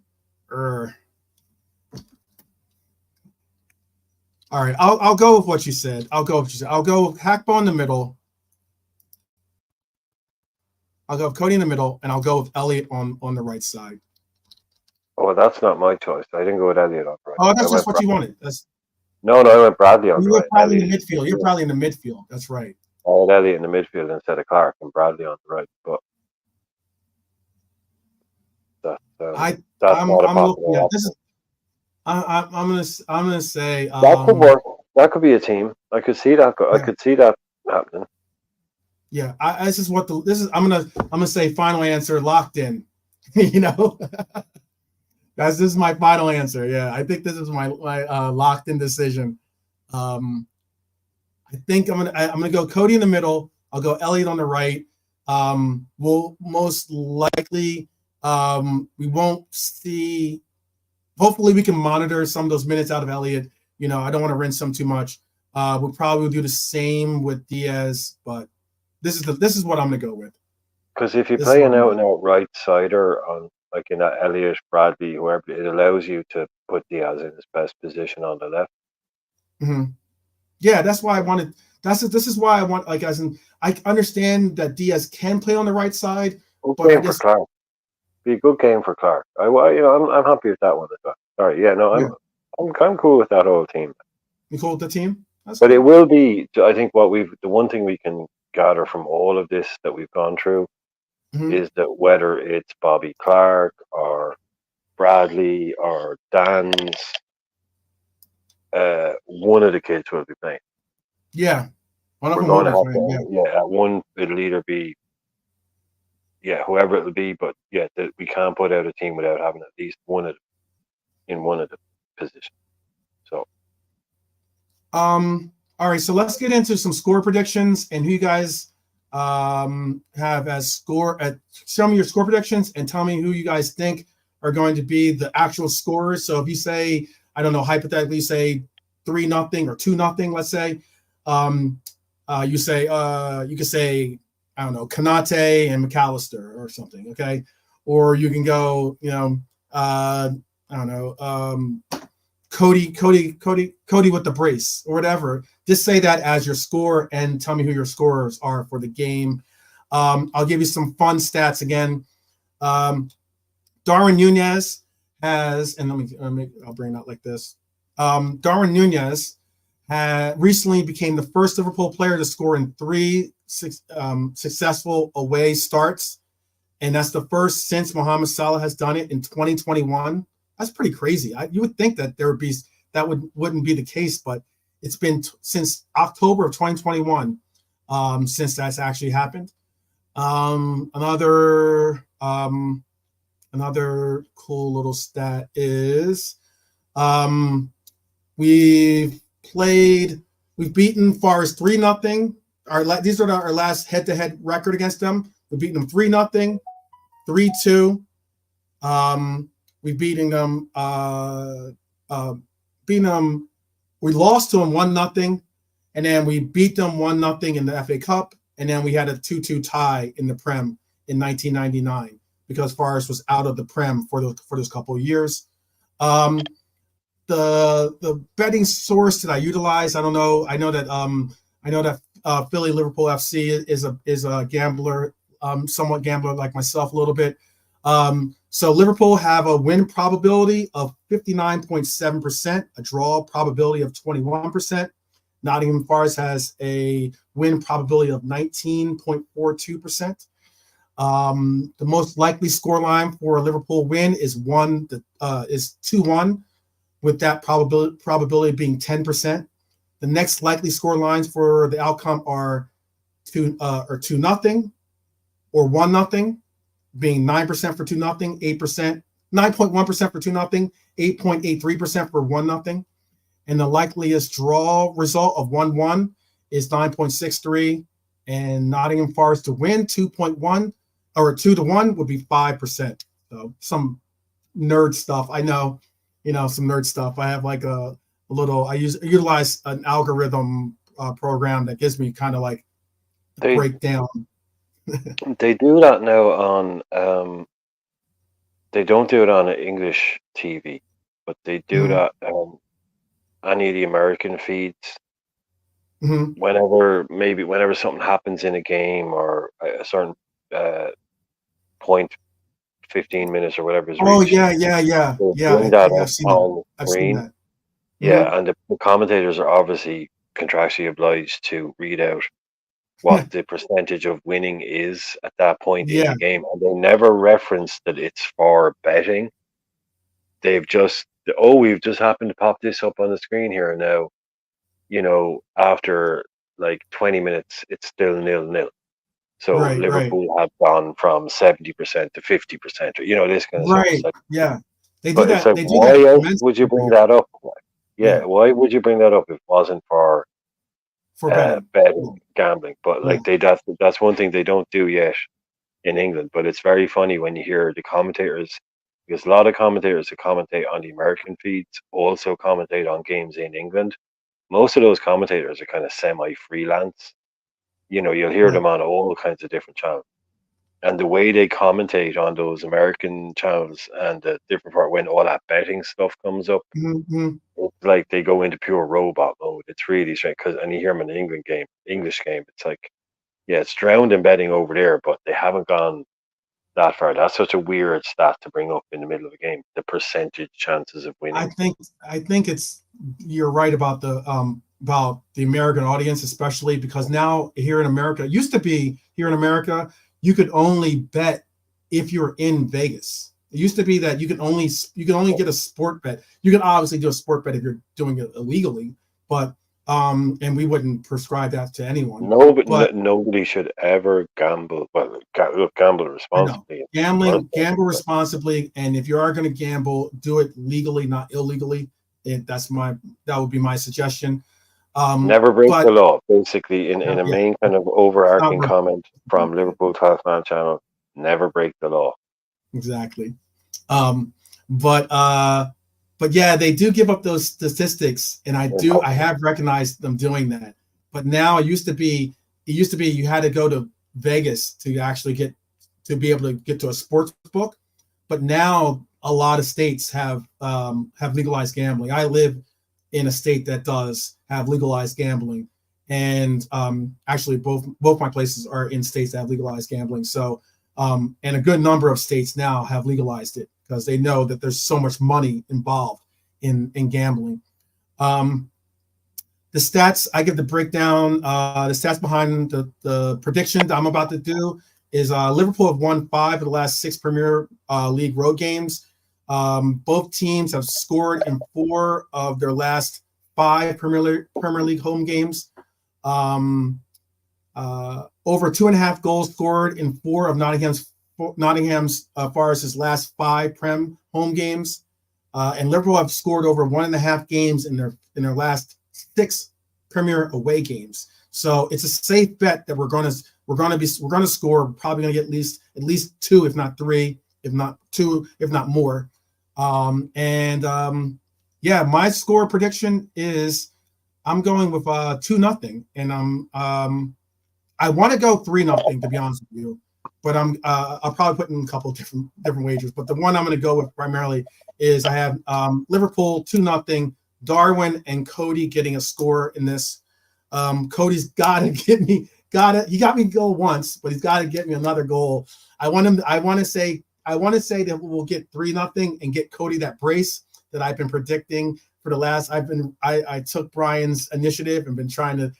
All right, I'll go with what you said. I'll go with Hakpo in the middle. I'll go with Cody in the middle, and I'll go with Elliott on the right side. Oh, that's not my choice. I didn't go with Elliott on the right. Oh, that's just what you wanted. No, I went Bradley on the right. You were probably in the midfield. You're probably in the midfield. That's right. I had Elliott in the midfield instead of Clark and Bradley on the right. But that's not a possible option. I'm gonna say that could work. That could be a team. I could see that. I could see that happening. Yeah, this is. I'm gonna say final answer, locked in. You know, this is my final answer. Yeah, I think this is my locked in decision. I think I'm gonna go Cody in the middle. I'll go Elliott on the right. We'll most likely we won't see. Hopefully, we can monitor some of those minutes out of Elliott. You know, I don't want to rinse them too much. We'll probably do the same with Diaz, but this is what I'm gonna go with. Because if you play an out-and-out right sider on like in that Elliott, Bradley, whoever, it allows you to put Diaz in his best position on the left. Mm-hmm. Yeah, that's why I wanted. This is why I want. Like, as in, I understand that Diaz can play on the right side. Good game for Clark. Be a good game for Clark. I'm happy with that one as well. Sorry, I'm cool with that whole team. You cool with the team? But cool. It will be. I think the one thing we can gather from all of this that we've gone through is that whether it's Bobby Clark or Bradley or Danns, one of the kids will be playing. Yeah, we're going to have one. It'll either be whoever it'll be, but we can't put out a team without having at least one of them in one of the positions. So, all right, so let's get into some score predictions and who you guys have as score at some of your score predictions, and tell me who you guys think are going to be the actual scorers. So if you say, I don't know, hypothetically say 3-0 or 2-0, let's say, you could say, I don't know, Kanate and McAllister or something, okay? Or you can go, I don't know, Cody with the brace or whatever. Just say that as your score and tell me who your scorers are for the game. I'll give you some fun stats again. Darwin Nunez has, and I'll bring it out like this. Darwin Nunez recently became the first Liverpool player to score in 3 successful away starts, and that's the first since Mohamed Salah has done it in 2021. That's pretty crazy. You would think that wouldn't be the case, but it's been since October of 2021 since that's actually happened. Another cool little stat is we've beaten Forest 3-0. These are our last head-to-head record against them. We've beaten them 3-0, 3-2. We've beaten them. We lost to them 1-0, and then we beat them 1-0 in the FA Cup, and then we had a 2-2 tie in the Prem in 1999 because Forest was out of the Prem for those couple of years. The betting source that I utilize, I don't know. I know that Philly Liverpool FC is a gambler, somewhat gambler like myself a little bit. So Liverpool have a win probability of 59.7%, a draw probability of 21%. Nottingham Forest has a win probability of 19.42%. The most likely scoreline for a Liverpool win is 2-1, with that probability being 10%. The next likely score lines for the outcome are 2-0 or 1-0, being 9% for 2-0, 8%, 9.1% for 2-0, 8.83% for 1-0. And the likeliest draw result of 1-1 is 9.63, and Nottingham Forest to win 2.1 or 2-1 would be 5%. So some nerd stuff. I know, some nerd stuff. I have like a little. I utilize an algorithm program that gives me kind of like the breakdown. They do that now on. They don't do it on English TV, but they do that on any of the American feeds. Whenever something happens in a game or a certain point, 15 minutes or whatever is reached. Yeah. Bring that up on the screen. Yeah, and the commentators are obviously contractually obliged to read out what the percentage of winning is at that point in the game, and they never reference that it's for betting. They've just, we've just happened to pop this up on the screen here now. After like 20 minutes, it's still 0-0. So Liverpool have gone from 70% to 50%, or this kind of stuff. Right. Like, they do that. Like, why else would you bring that up? Why would you bring that up if it wasn't for betting, gambling? But like that's one thing they don't do yet in England. But it's very funny when you hear the commentators, because a lot of commentators who commentate on the American feeds also commentate on games in England. Most of those commentators are kind of semi-freelance. You'll hear them on all kinds of different channels. And the way they commentate on those American channels and the different part when all that betting stuff comes up, it's like they go into pure robot mode. It's really strange and you hear them in an English game. It's like, it's drowned in betting over there, but they haven't gone that far. That's such a weird stat to bring up in the middle of a game. The percentage chances of winning. I think you're right about the American audience, especially because now here in America, it used to be here in America, you could only bet if you're in Vegas. It used to be that you can only get a sport bet. You can obviously do a sport bet if you're doing it illegally, but And we wouldn't prescribe that to anyone. No, but But nobody should ever gamble. Well, gamble I know responsibly. gamble responsibly, and if you are going to gamble, do it legally, not illegally. That would be my suggestion. Never break But the law. Basically, in a yeah, main kind of it's not overarching worth comment from Liverpool 12th Man channel, never break the law. exactly. Um, but yeah, they do give up those statistics, and I have recognized them doing that. But now it used to be you had to go to Vegas to actually be able to get to a sports book. But now a lot of states have legalized gambling. I live in a state that does have legalized gambling, and actually both my places are in states that have legalized gambling. So and a good number of states now have legalized it because they know that there's so much money involved in gambling. The stats I give the breakdown. The stats behind the prediction that I'm about to do is Liverpool have won 5 of the last 6 Premier League road games. Both teams have scored in 4 of their last 5 Premier League home games. Over 2.5 goals scored in 4 of Nottingham's Forest's last 5 Prem home games, and Liverpool have scored over 1.5 games in their last 6 Premier away games. So it's a safe bet that we're going to score. We're probably going to get at least 2, if not 3, if not 2, if not more. Yeah, my score prediction is I'm going with 2-0, and I want to go 3-0 to be honest with you, but I'll probably put in a couple of different wagers. But the one I'm going to go with primarily is I have Liverpool 2-0. Darwin and Cody getting a score in this. Cody's got to get me. He got me goal once, but he's got to get me another goal. I want to say that we'll get 3-0 and get Cody that brace that I've been predicting for the last. I took Brian's initiative and been trying to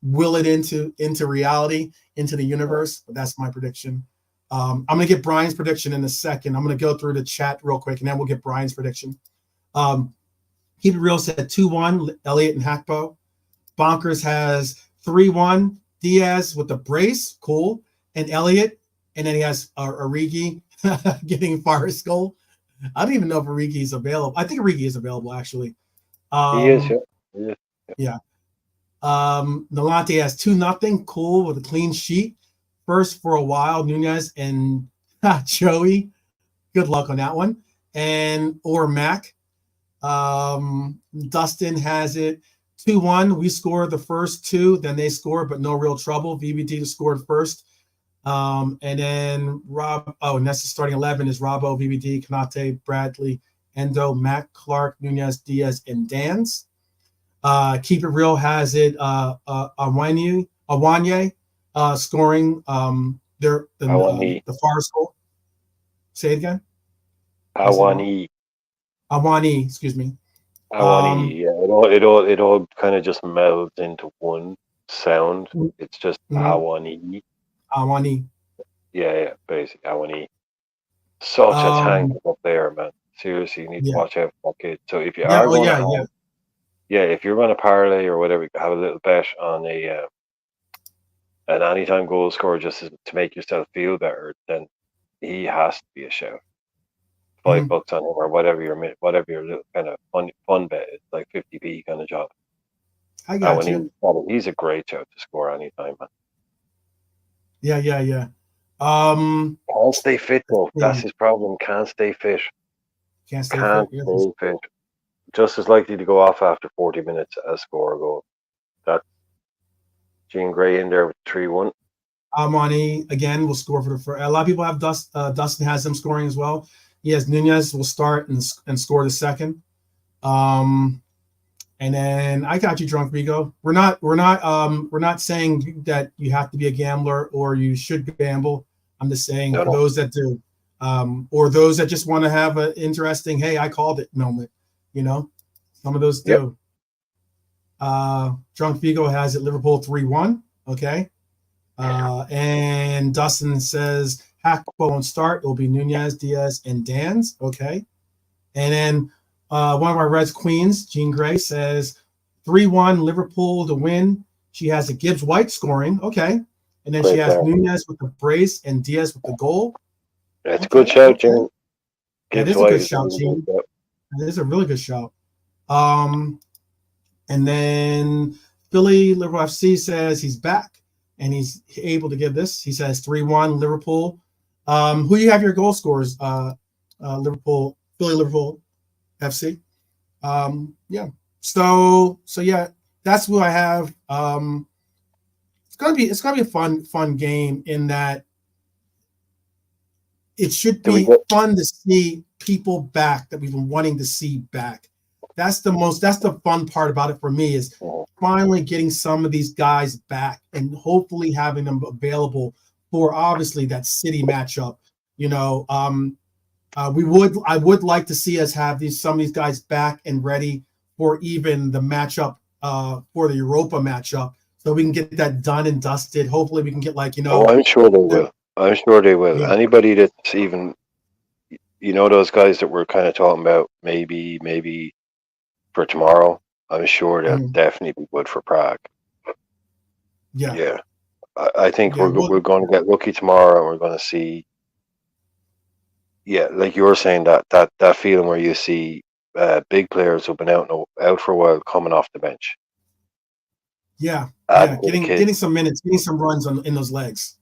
will it into reality, into the universe. But that's my prediction. I'm gonna get Brian's prediction in a second. I'm gonna go through the chat real quick, and then we'll get Brian's prediction. Keep It Real said 2-1, Elliott and Hackbo. Bonkers has 3-1, Diaz with the brace, cool, and Elliott, and then he has Origi getting Forest goal. I don't even know if Origi is available. I think Origi is available actually. He is, yeah. Yeah. Nolante has 2-0, cool, with a clean sheet. First for a while, Nunez and Joey. Good luck on that one. Or Mac. Dustin has it 2-1. We scored the first 2, then they scored, but no real trouble. VBD scored first. And then Rob, and that's the starting 11 is Robbo, VBD, Kanate, Bradley, Endo, Mac, Clark, Nunez, Diaz, and Danns. Keep It Real has it Awanye scoring the Forest goal. Say it again. Awani, excuse me. yeah. It all kind of just melds into one sound. It's just Awani. Awani. Yeah, basically Awani. Such a tank up there, man. Seriously, you need to watch out for that kid. So if you are going to if you're going to parlay or whatever, have a little bet on an anytime goal scorer just to make yourself feel better, then he has to be a shout. $5 on him or whatever your little kind of fun bet is, like 50p kind of job. I got you. He's a great shout to score anytime, man. Yeah. Can't stay fit though. That's his problem. Can't stay fit. Can't stay fit. Just as likely to go off after 40 minutes as score a goal. That's Gene Gray in there with 3-1. Armani again will score for a lot of people have Dustin has them scoring as well. He has Nunez will start and score the second. And then I got you, Drunk Rigo. We're not saying that you have to be a gambler or you should gamble. I'm just saying for those that do, or those that just want to have an interesting, hey, I called it moment. You know, some of those do. Drunk Vigo has it Liverpool 3-1. Okay. And Dustin says Hackbo won't start. It will be Nunez, Diaz, and Danns. Okay. And then one of our Reds Queens, Jean Gray, says 3-1 Liverpool to win. She has a Gibbs White scoring. Okay. And then she Great has shout. Nunez with the brace and Diaz with the goal. It's a good Okay. shout, Okay. Jim. That Gibbs is a White good is a shout, really good Gene. shout. That is a really good shout. And then Philly Liverpool FC says he's back and he's able to give this. He says 3-1 Liverpool. Who do you have your goal scorers? Liverpool, Philly Liverpool FC. Yeah. So yeah, that's who I have. It's gonna be a fun game in that it should Do we be get? fun to see people back that we've been wanting to see back. That's the fun part about it for me is finally getting some of these guys back and hopefully having them available for obviously that City matchup. I would like to see us have some of these guys back and ready for even the matchup for the Europa matchup, so we can get that done and dusted. Hopefully, we can get Oh, I'm sure they will. I'm sure they will. Yeah. Anybody that's even, those guys that we're kind of talking about, maybe for tomorrow, I'm sure they'll definitely be good for Prague. Yeah. I think we're going to get lucky tomorrow, and we're going to see. Yeah, like you were saying, that feeling where you see big players who've been out for a while coming off the bench. Getting some minutes, getting some runs in those legs.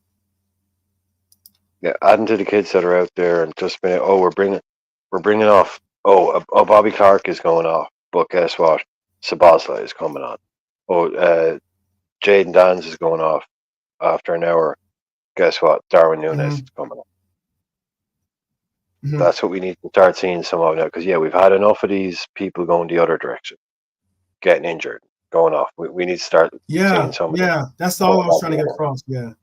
Yeah, adding to the kids that are out there and just being, we're bringing off. Bobby Clark is going off, but guess what? Sabazla is coming on. Jaden Danns is going off after an hour. Guess what? Darwin Núñez is coming on. Mm-hmm. That's what we need to start seeing some of now, because we've had enough of these people going the other direction, getting injured, going off. We need to start seeing some of them. Yeah, that's all I was trying to get across. Yeah.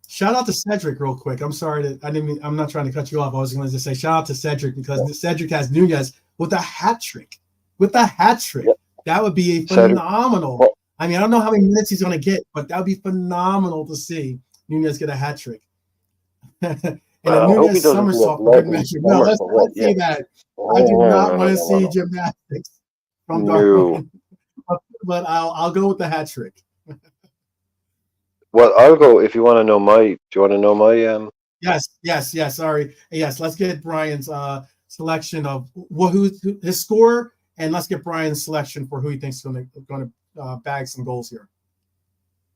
Shout out to Cedric real quick. I'm sorry I'm not trying to cut you off. I was going to just say shout out to Cedric because Cedric has Nunez with a hat trick. That would be phenomenal. I mean, I don't know how many minutes he's going to get, but that would be phenomenal to see Nunez get a hat trick. And a Nunez somersault for good measure. No, let's not see that. I do not want to see gymnastics from Darwin. But I'll go with the hat trick. Well, I'll go if you want to know my. Do you want to know my? Yes. Sorry. Yes. Let's get Brian's selection of his score, and let's get Brian's selection for who he thinks is going to bag some goals here.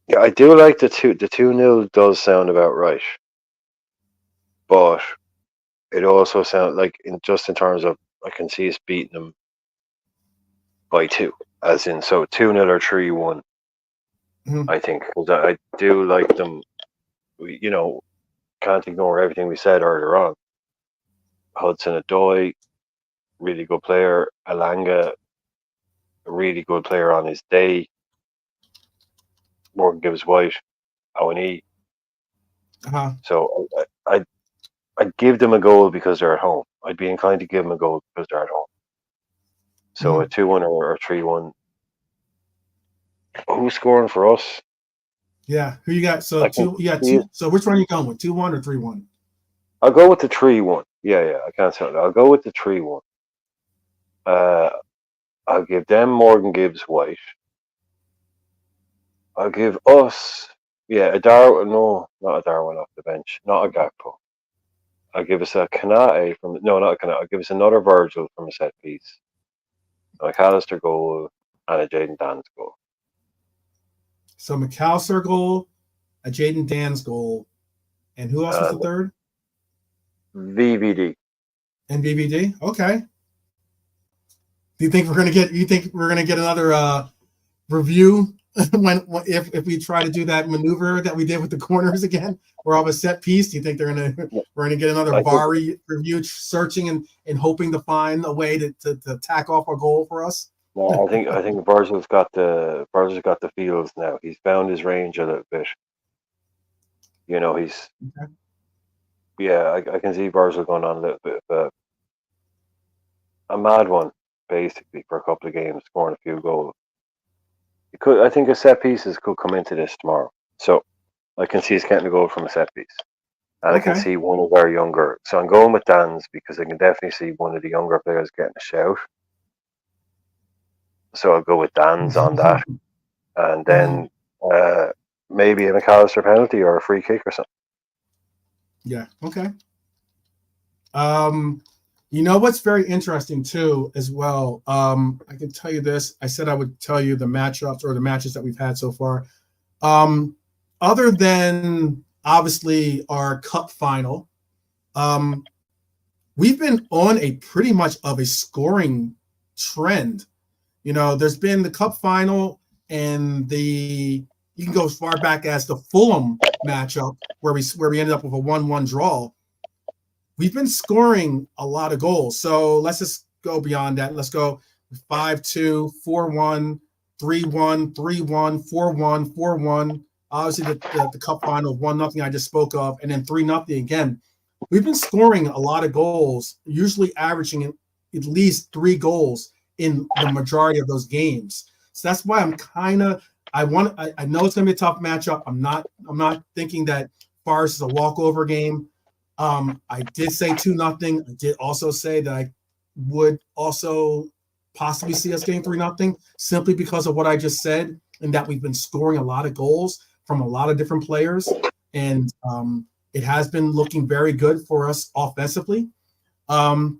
Yeah, I do like the 2-0 does sound about right, but it also sounds like in terms of I can see us beating them by 2, as in 2-0 or 3-1. Mm-hmm. I think because I do like them. Can't ignore everything we said earlier on. Hudson-Odoi, really good player. Alanga, a really good player on his day. Morgan Gibbs White, O&E. So I'd give them a goal because they're at home. I'd be inclined to give them a goal because they're at home. So a 2-1 or 3-1. Who's scoring for us? Yeah, who you got? So two. You got 2. So which one are you going with? 2-1 or 3-1? I'll go with the 3-1. Yeah. I can't say that. I'll go with the 3-1. I'll give them Morgan Gibbs White. I'll give us, a Darwin. No, not a Darwin off the bench. Not a Gakpo. I'll give us a Kanate from. No, not a Kanate. I'll give us another Virgil from a set piece. A McAllister goal and a Jaden Danns goal. So McAllister goal, a Jaden Danns goal, and who else was the third? VVD. And VVD. Okay. Do you think we're gonna get? You think we're gonna get another review if we try to do that maneuver that we did with the corners again, or of a set piece? Do you think we're gonna get another VAR review, searching and hoping to find a way to tack off a goal for us? No, I think Virgil's got the feels now. He's found his range a little bit. He's. Okay. Yeah, I can see Virgil going on a little bit of a mad one, basically, for a couple of games, scoring a few goals. I think a set pieces could come into this tomorrow. So I can see us getting a goal from a set piece. And I can see one of our younger. So I'm going with Danns because I can definitely see one of the younger players getting a shout. So I'll go with Danns on that, and then maybe a McAllister penalty or a free kick or something. Yeah. Okay. You know what's very interesting too, as well. I can tell you this. I said I would tell you the matchups or the matches that we've had so far. Other than obviously our cup final, we've been on a pretty much of a scoring trend. You know, there's been the cup final and you can go as far back as the Fulham matchup where we ended up with a 1-1 draw. We've been scoring a lot of goals. So let's just go beyond that. Let's go 5-2, 4-1, 3-1, 3-1, 4-1, 4-1. Obviously, the cup final of 1-0 I just spoke of, and then 3-0 again. We've been scoring a lot of goals, usually averaging at least 3 goals in the majority of those games. So that's why I'm kind of I know it's going to be a tough matchup. I'm not thinking that Forest is a walkover game. I did say 2-0. I did also say that I would also possibly see us getting 3-0 simply because of what I just said, and that we've been scoring a lot of goals from a lot of different players, and it has been looking very good for us offensively. Even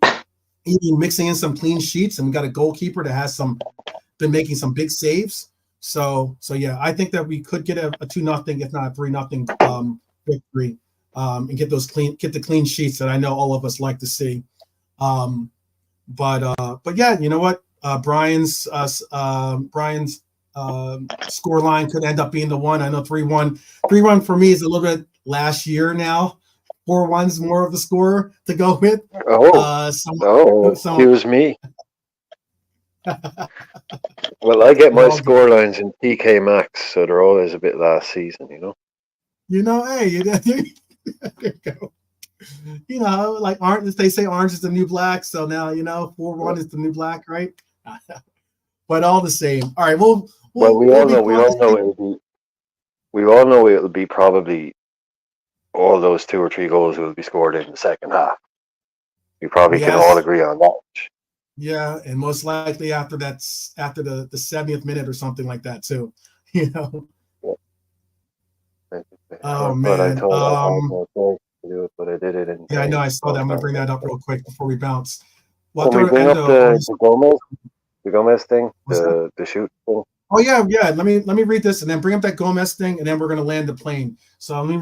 mixing in some clean sheets, and we got a goalkeeper that has been making some big saves. So yeah, I think that we could get a 2-0, if not a 3-0 victory. And get the clean sheets that I know all of us like to see. But yeah, you know what? Brian's score line could end up being the one. I know 3-1. 3-1 for me is a little bit last year now. 4-1's more of the score to go with. Excuse me. Well, I get my score lines in PK Max, so they're always a bit last season, you know. You know, hey, there you go. You know, like they say orange is the new black, so now 4-1 is the new black, right? But all the same. All right, we all know it'll be probably all those 2 or 3 goals will be scored in the second half. We probably can all agree on that. Yeah, and most likely after the 70th minute or something like that too. You know. Oh man. I told I had no choice to do it, but I did it. Yeah, I know. I saw that. I'm gonna bring that up real quick before we bounce. Can we bring up the Gomez thing, the shoot thing? Oh yeah. Let me read this and then bring up that Gomez thing, and then we're gonna land the plane. So let me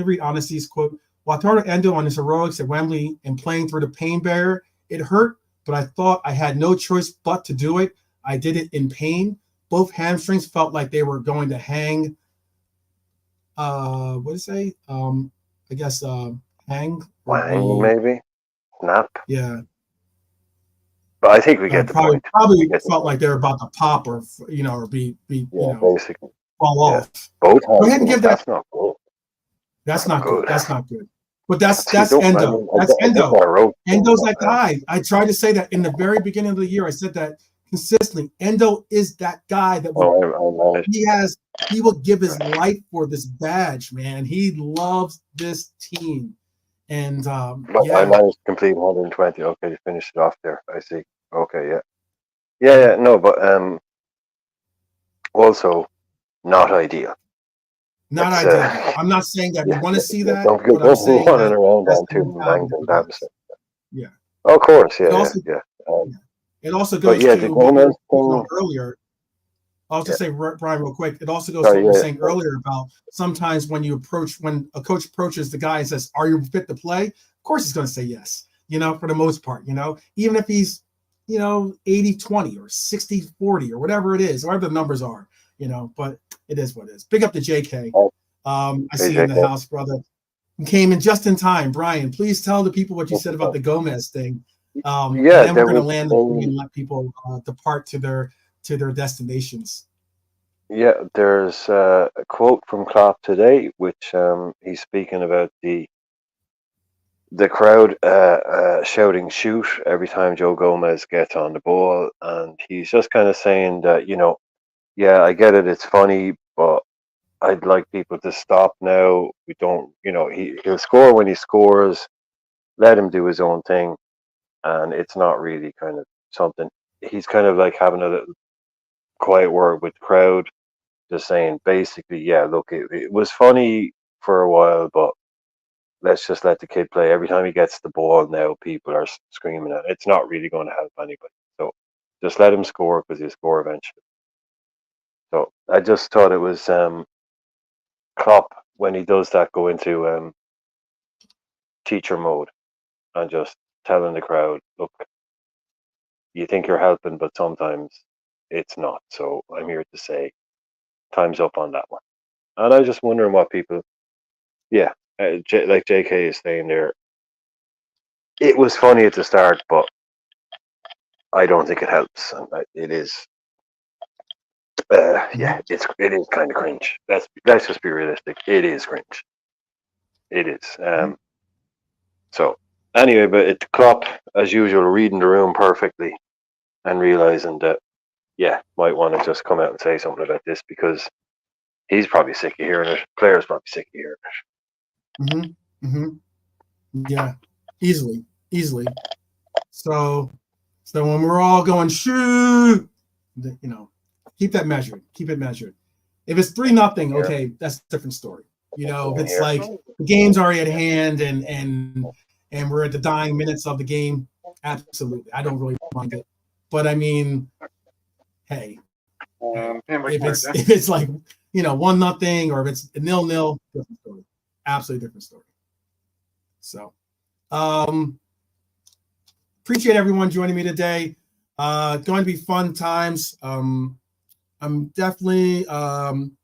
read Honesty's quote. Wataru Endo on his heroics at Wembley and playing through the pain barrier. It hurt, but I thought I had no choice but to do it. I did it in pain. Both hamstrings felt like they were going to hang. What did it say? I guess hang. Maybe snap. Yeah. But I think we get the point. Probably felt like they were about to pop or be basically fall off. Both. Go ahead and give that. That's not good. That's not good. That's not good. But that's Endo. That's Endo. Endo's that guy. I tried to say that in the very beginning of the year. I said that consistently. Endo is that guy that he will give his life for this badge, man. He loves this team. And I managed to complete 120. Okay, you finished it off there. I see. Okay, yeah. No, but also not ideal. Not ideal. I'm not saying that we want to see that. Don't but I'm saying running around on 2 mangs and dabs. Yeah. Of course, yeah. It also goes to what we were earlier. I'll just say, Brian, real quick. It also goes to what we were saying earlier about sometimes when a coach approaches the guy and says, "Are you fit to play?" Of course, he's going to say yes. For the most part, even if he's 80-20 or 60-40 or whatever it is, whatever the numbers are, But it is what it is. Big up to JK. I see you in the house, brother. You came in just in time, Brian. Please tell the people what you said about the Gomez thing. And then we're going to land and let people depart to their destinations. Yeah, there's a quote from Klopp today, which he's speaking about the crowd shouting "shoot" every time Joe Gomez gets on the ball, and he's just kind of saying that yeah, I get it, it's funny, but I'd like people to stop now. We don't, he'll score when he scores. Let him do his own thing, and it's not really kind of something. He's kind of like having a little quiet word with the crowd, just saying basically, yeah, look, it was funny for a while, but let's just let the kid play. Every time he gets the ball now, people are screaming at it. It's not really going to help anybody. So just let him score because he'll score eventually. So I just thought it was Klopp, when he does that, go into teacher mode and just telling the crowd, look, you think you're helping, but sometimes it's not. So I'm here to say time's up on that one. And I was just wondering what people, yeah, like JK is saying there, it was funny at the start, but I don't think it helps. And it is, yeah, it is kind of cringe. Let's just be realistic. It is cringe. It is. So anyway, but it Klopp, as usual, reading the room perfectly and realizing that, yeah, might want to just come out and say something about this because he's probably sick of hearing it. Players probably sick of hearing it. Yeah, easily. So when we're all going shoot, keep that measured. Keep it measured. If it's 3-0, okay, that's a different story. If it's like the game's already at hand and we're at the dying minutes of the game, absolutely, I don't really mind it. But I mean, hey, if it's like 1-0 or if it's 0-0, different story. Absolutely different story. So, appreciate everyone joining me today. Going to be fun times. I'm definitely I'm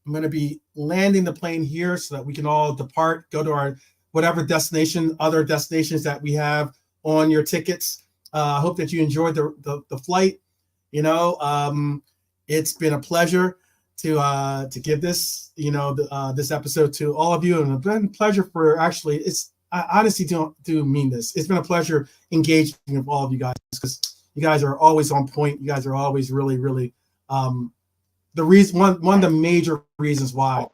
going to be landing the plane here so that we can all depart, go to our whatever other destinations that we have on your tickets. I hope that you enjoyed the flight. It's been a pleasure to give this this episode to all of you, and it's been a pleasure for I honestly do mean this. It's been a pleasure engaging with all of you guys because you guys are always on point. You guys are always really, really the reason one of the major reasons why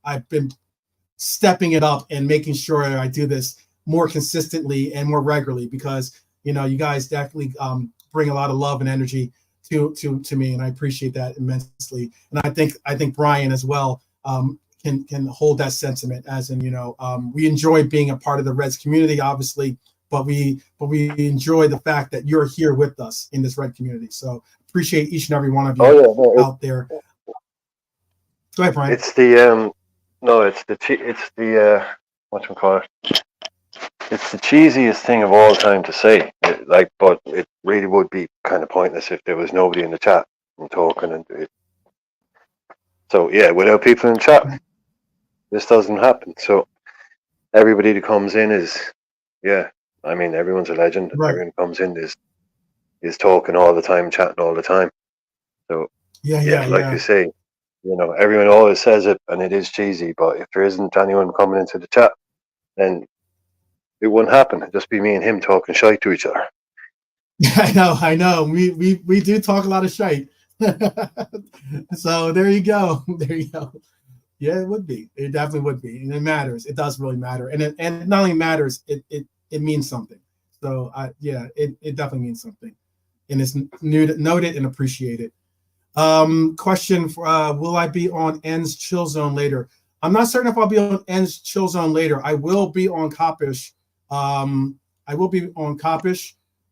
I've been stepping it up and making sure I do this more consistently and more regularly because you guys definitely bring a lot of love and energy to me, and I appreciate that immensely. And I think Brian as well can hold that sentiment, as in we enjoy being a part of the Reds community, obviously, but we enjoy the fact that you're here with us in this Red community. So appreciate each and every one of you out there. Go ahead, Brian. It's the whatchamacallit? It's the cheesiest thing of all time to say. But it really would be kind of pointless if there was nobody in the chat and talking and it. So yeah, without people in the chat, this doesn't happen. So everybody that comes in is, yeah, I mean, everyone's a legend. Right. Everyone comes in is talking all the time, chatting all the time. So like you say, everyone always says it, and it is cheesy. But if there isn't anyone coming into the chat, then it wouldn't happen. It'd just be me and him talking shite to each other. I know. We do talk a lot of shite. So there you go. Yeah, it would be. It definitely would be, and it matters. It does really matter, and it not only matters, it means something. So it definitely means something, and it's noted and appreciated. Question for will I be on N's Chill Zone later? I'm not certain if I'll be on N's Chill Zone later. I will be on Kopish.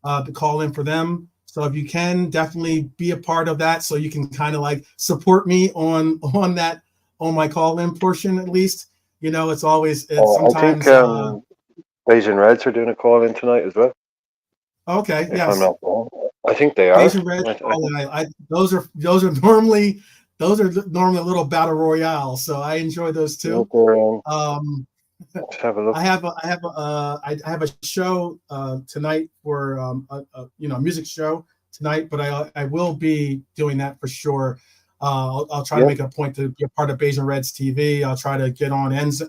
To call in for them. So if you can, definitely be a part of that, so you can kind of like support me on my call-in portion at least. It's always sometimes. I think Asian Reds are doing a call-in tonight as well. Okay. If I'm not wrong. I think they are. Asian Reds. Those are normally a little battle royale, so I enjoy those too. Let's have a look. I have a show tonight for a music show tonight, but I will be doing that for sure. I'll try to make a point to be a part of Asian Reds TV. I'll try to get on N's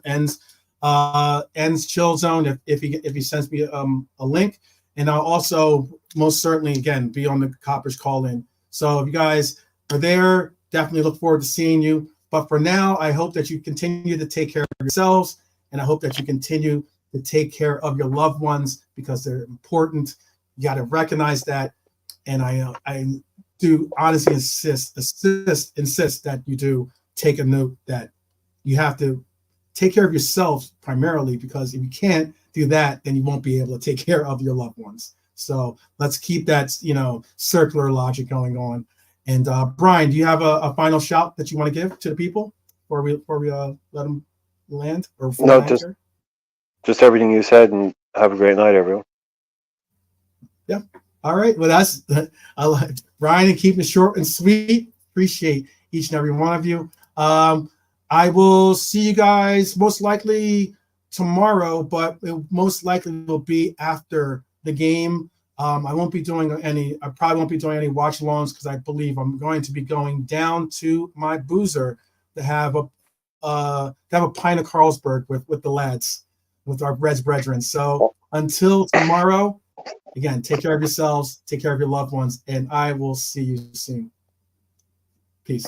Chill Zone if he sends me a link, and I'll also most certainly again be on the Coppers call in. So if you guys are there, definitely look forward to seeing you. But for now, I hope that you continue to take care of yourselves. And I hope that you continue to take care of your loved ones because they're important. You got to recognize that. And I do honestly insist that you do take a note that you have to take care of yourself primarily, because if you can't do that, then you won't be able to take care of your loved ones. So let's keep that, circular logic going on. And Brian, do you have a final shout that you want to give to the people before we let them land or no, just everything you said, and have a great night, everyone. Yeah. All right. Well, that's I like Brian, and keep it short and sweet. Appreciate each and every one of you. I will see you guys most likely tomorrow, but it most likely will be after the game. I probably won't be doing any watch alongs, because I believe I'm going to be going down to my boozer to have a pint of Carlsberg with the lads, with our Reds brethren. So until tomorrow, again, take care of yourselves, take care of your loved ones, and I will see you soon. Peace.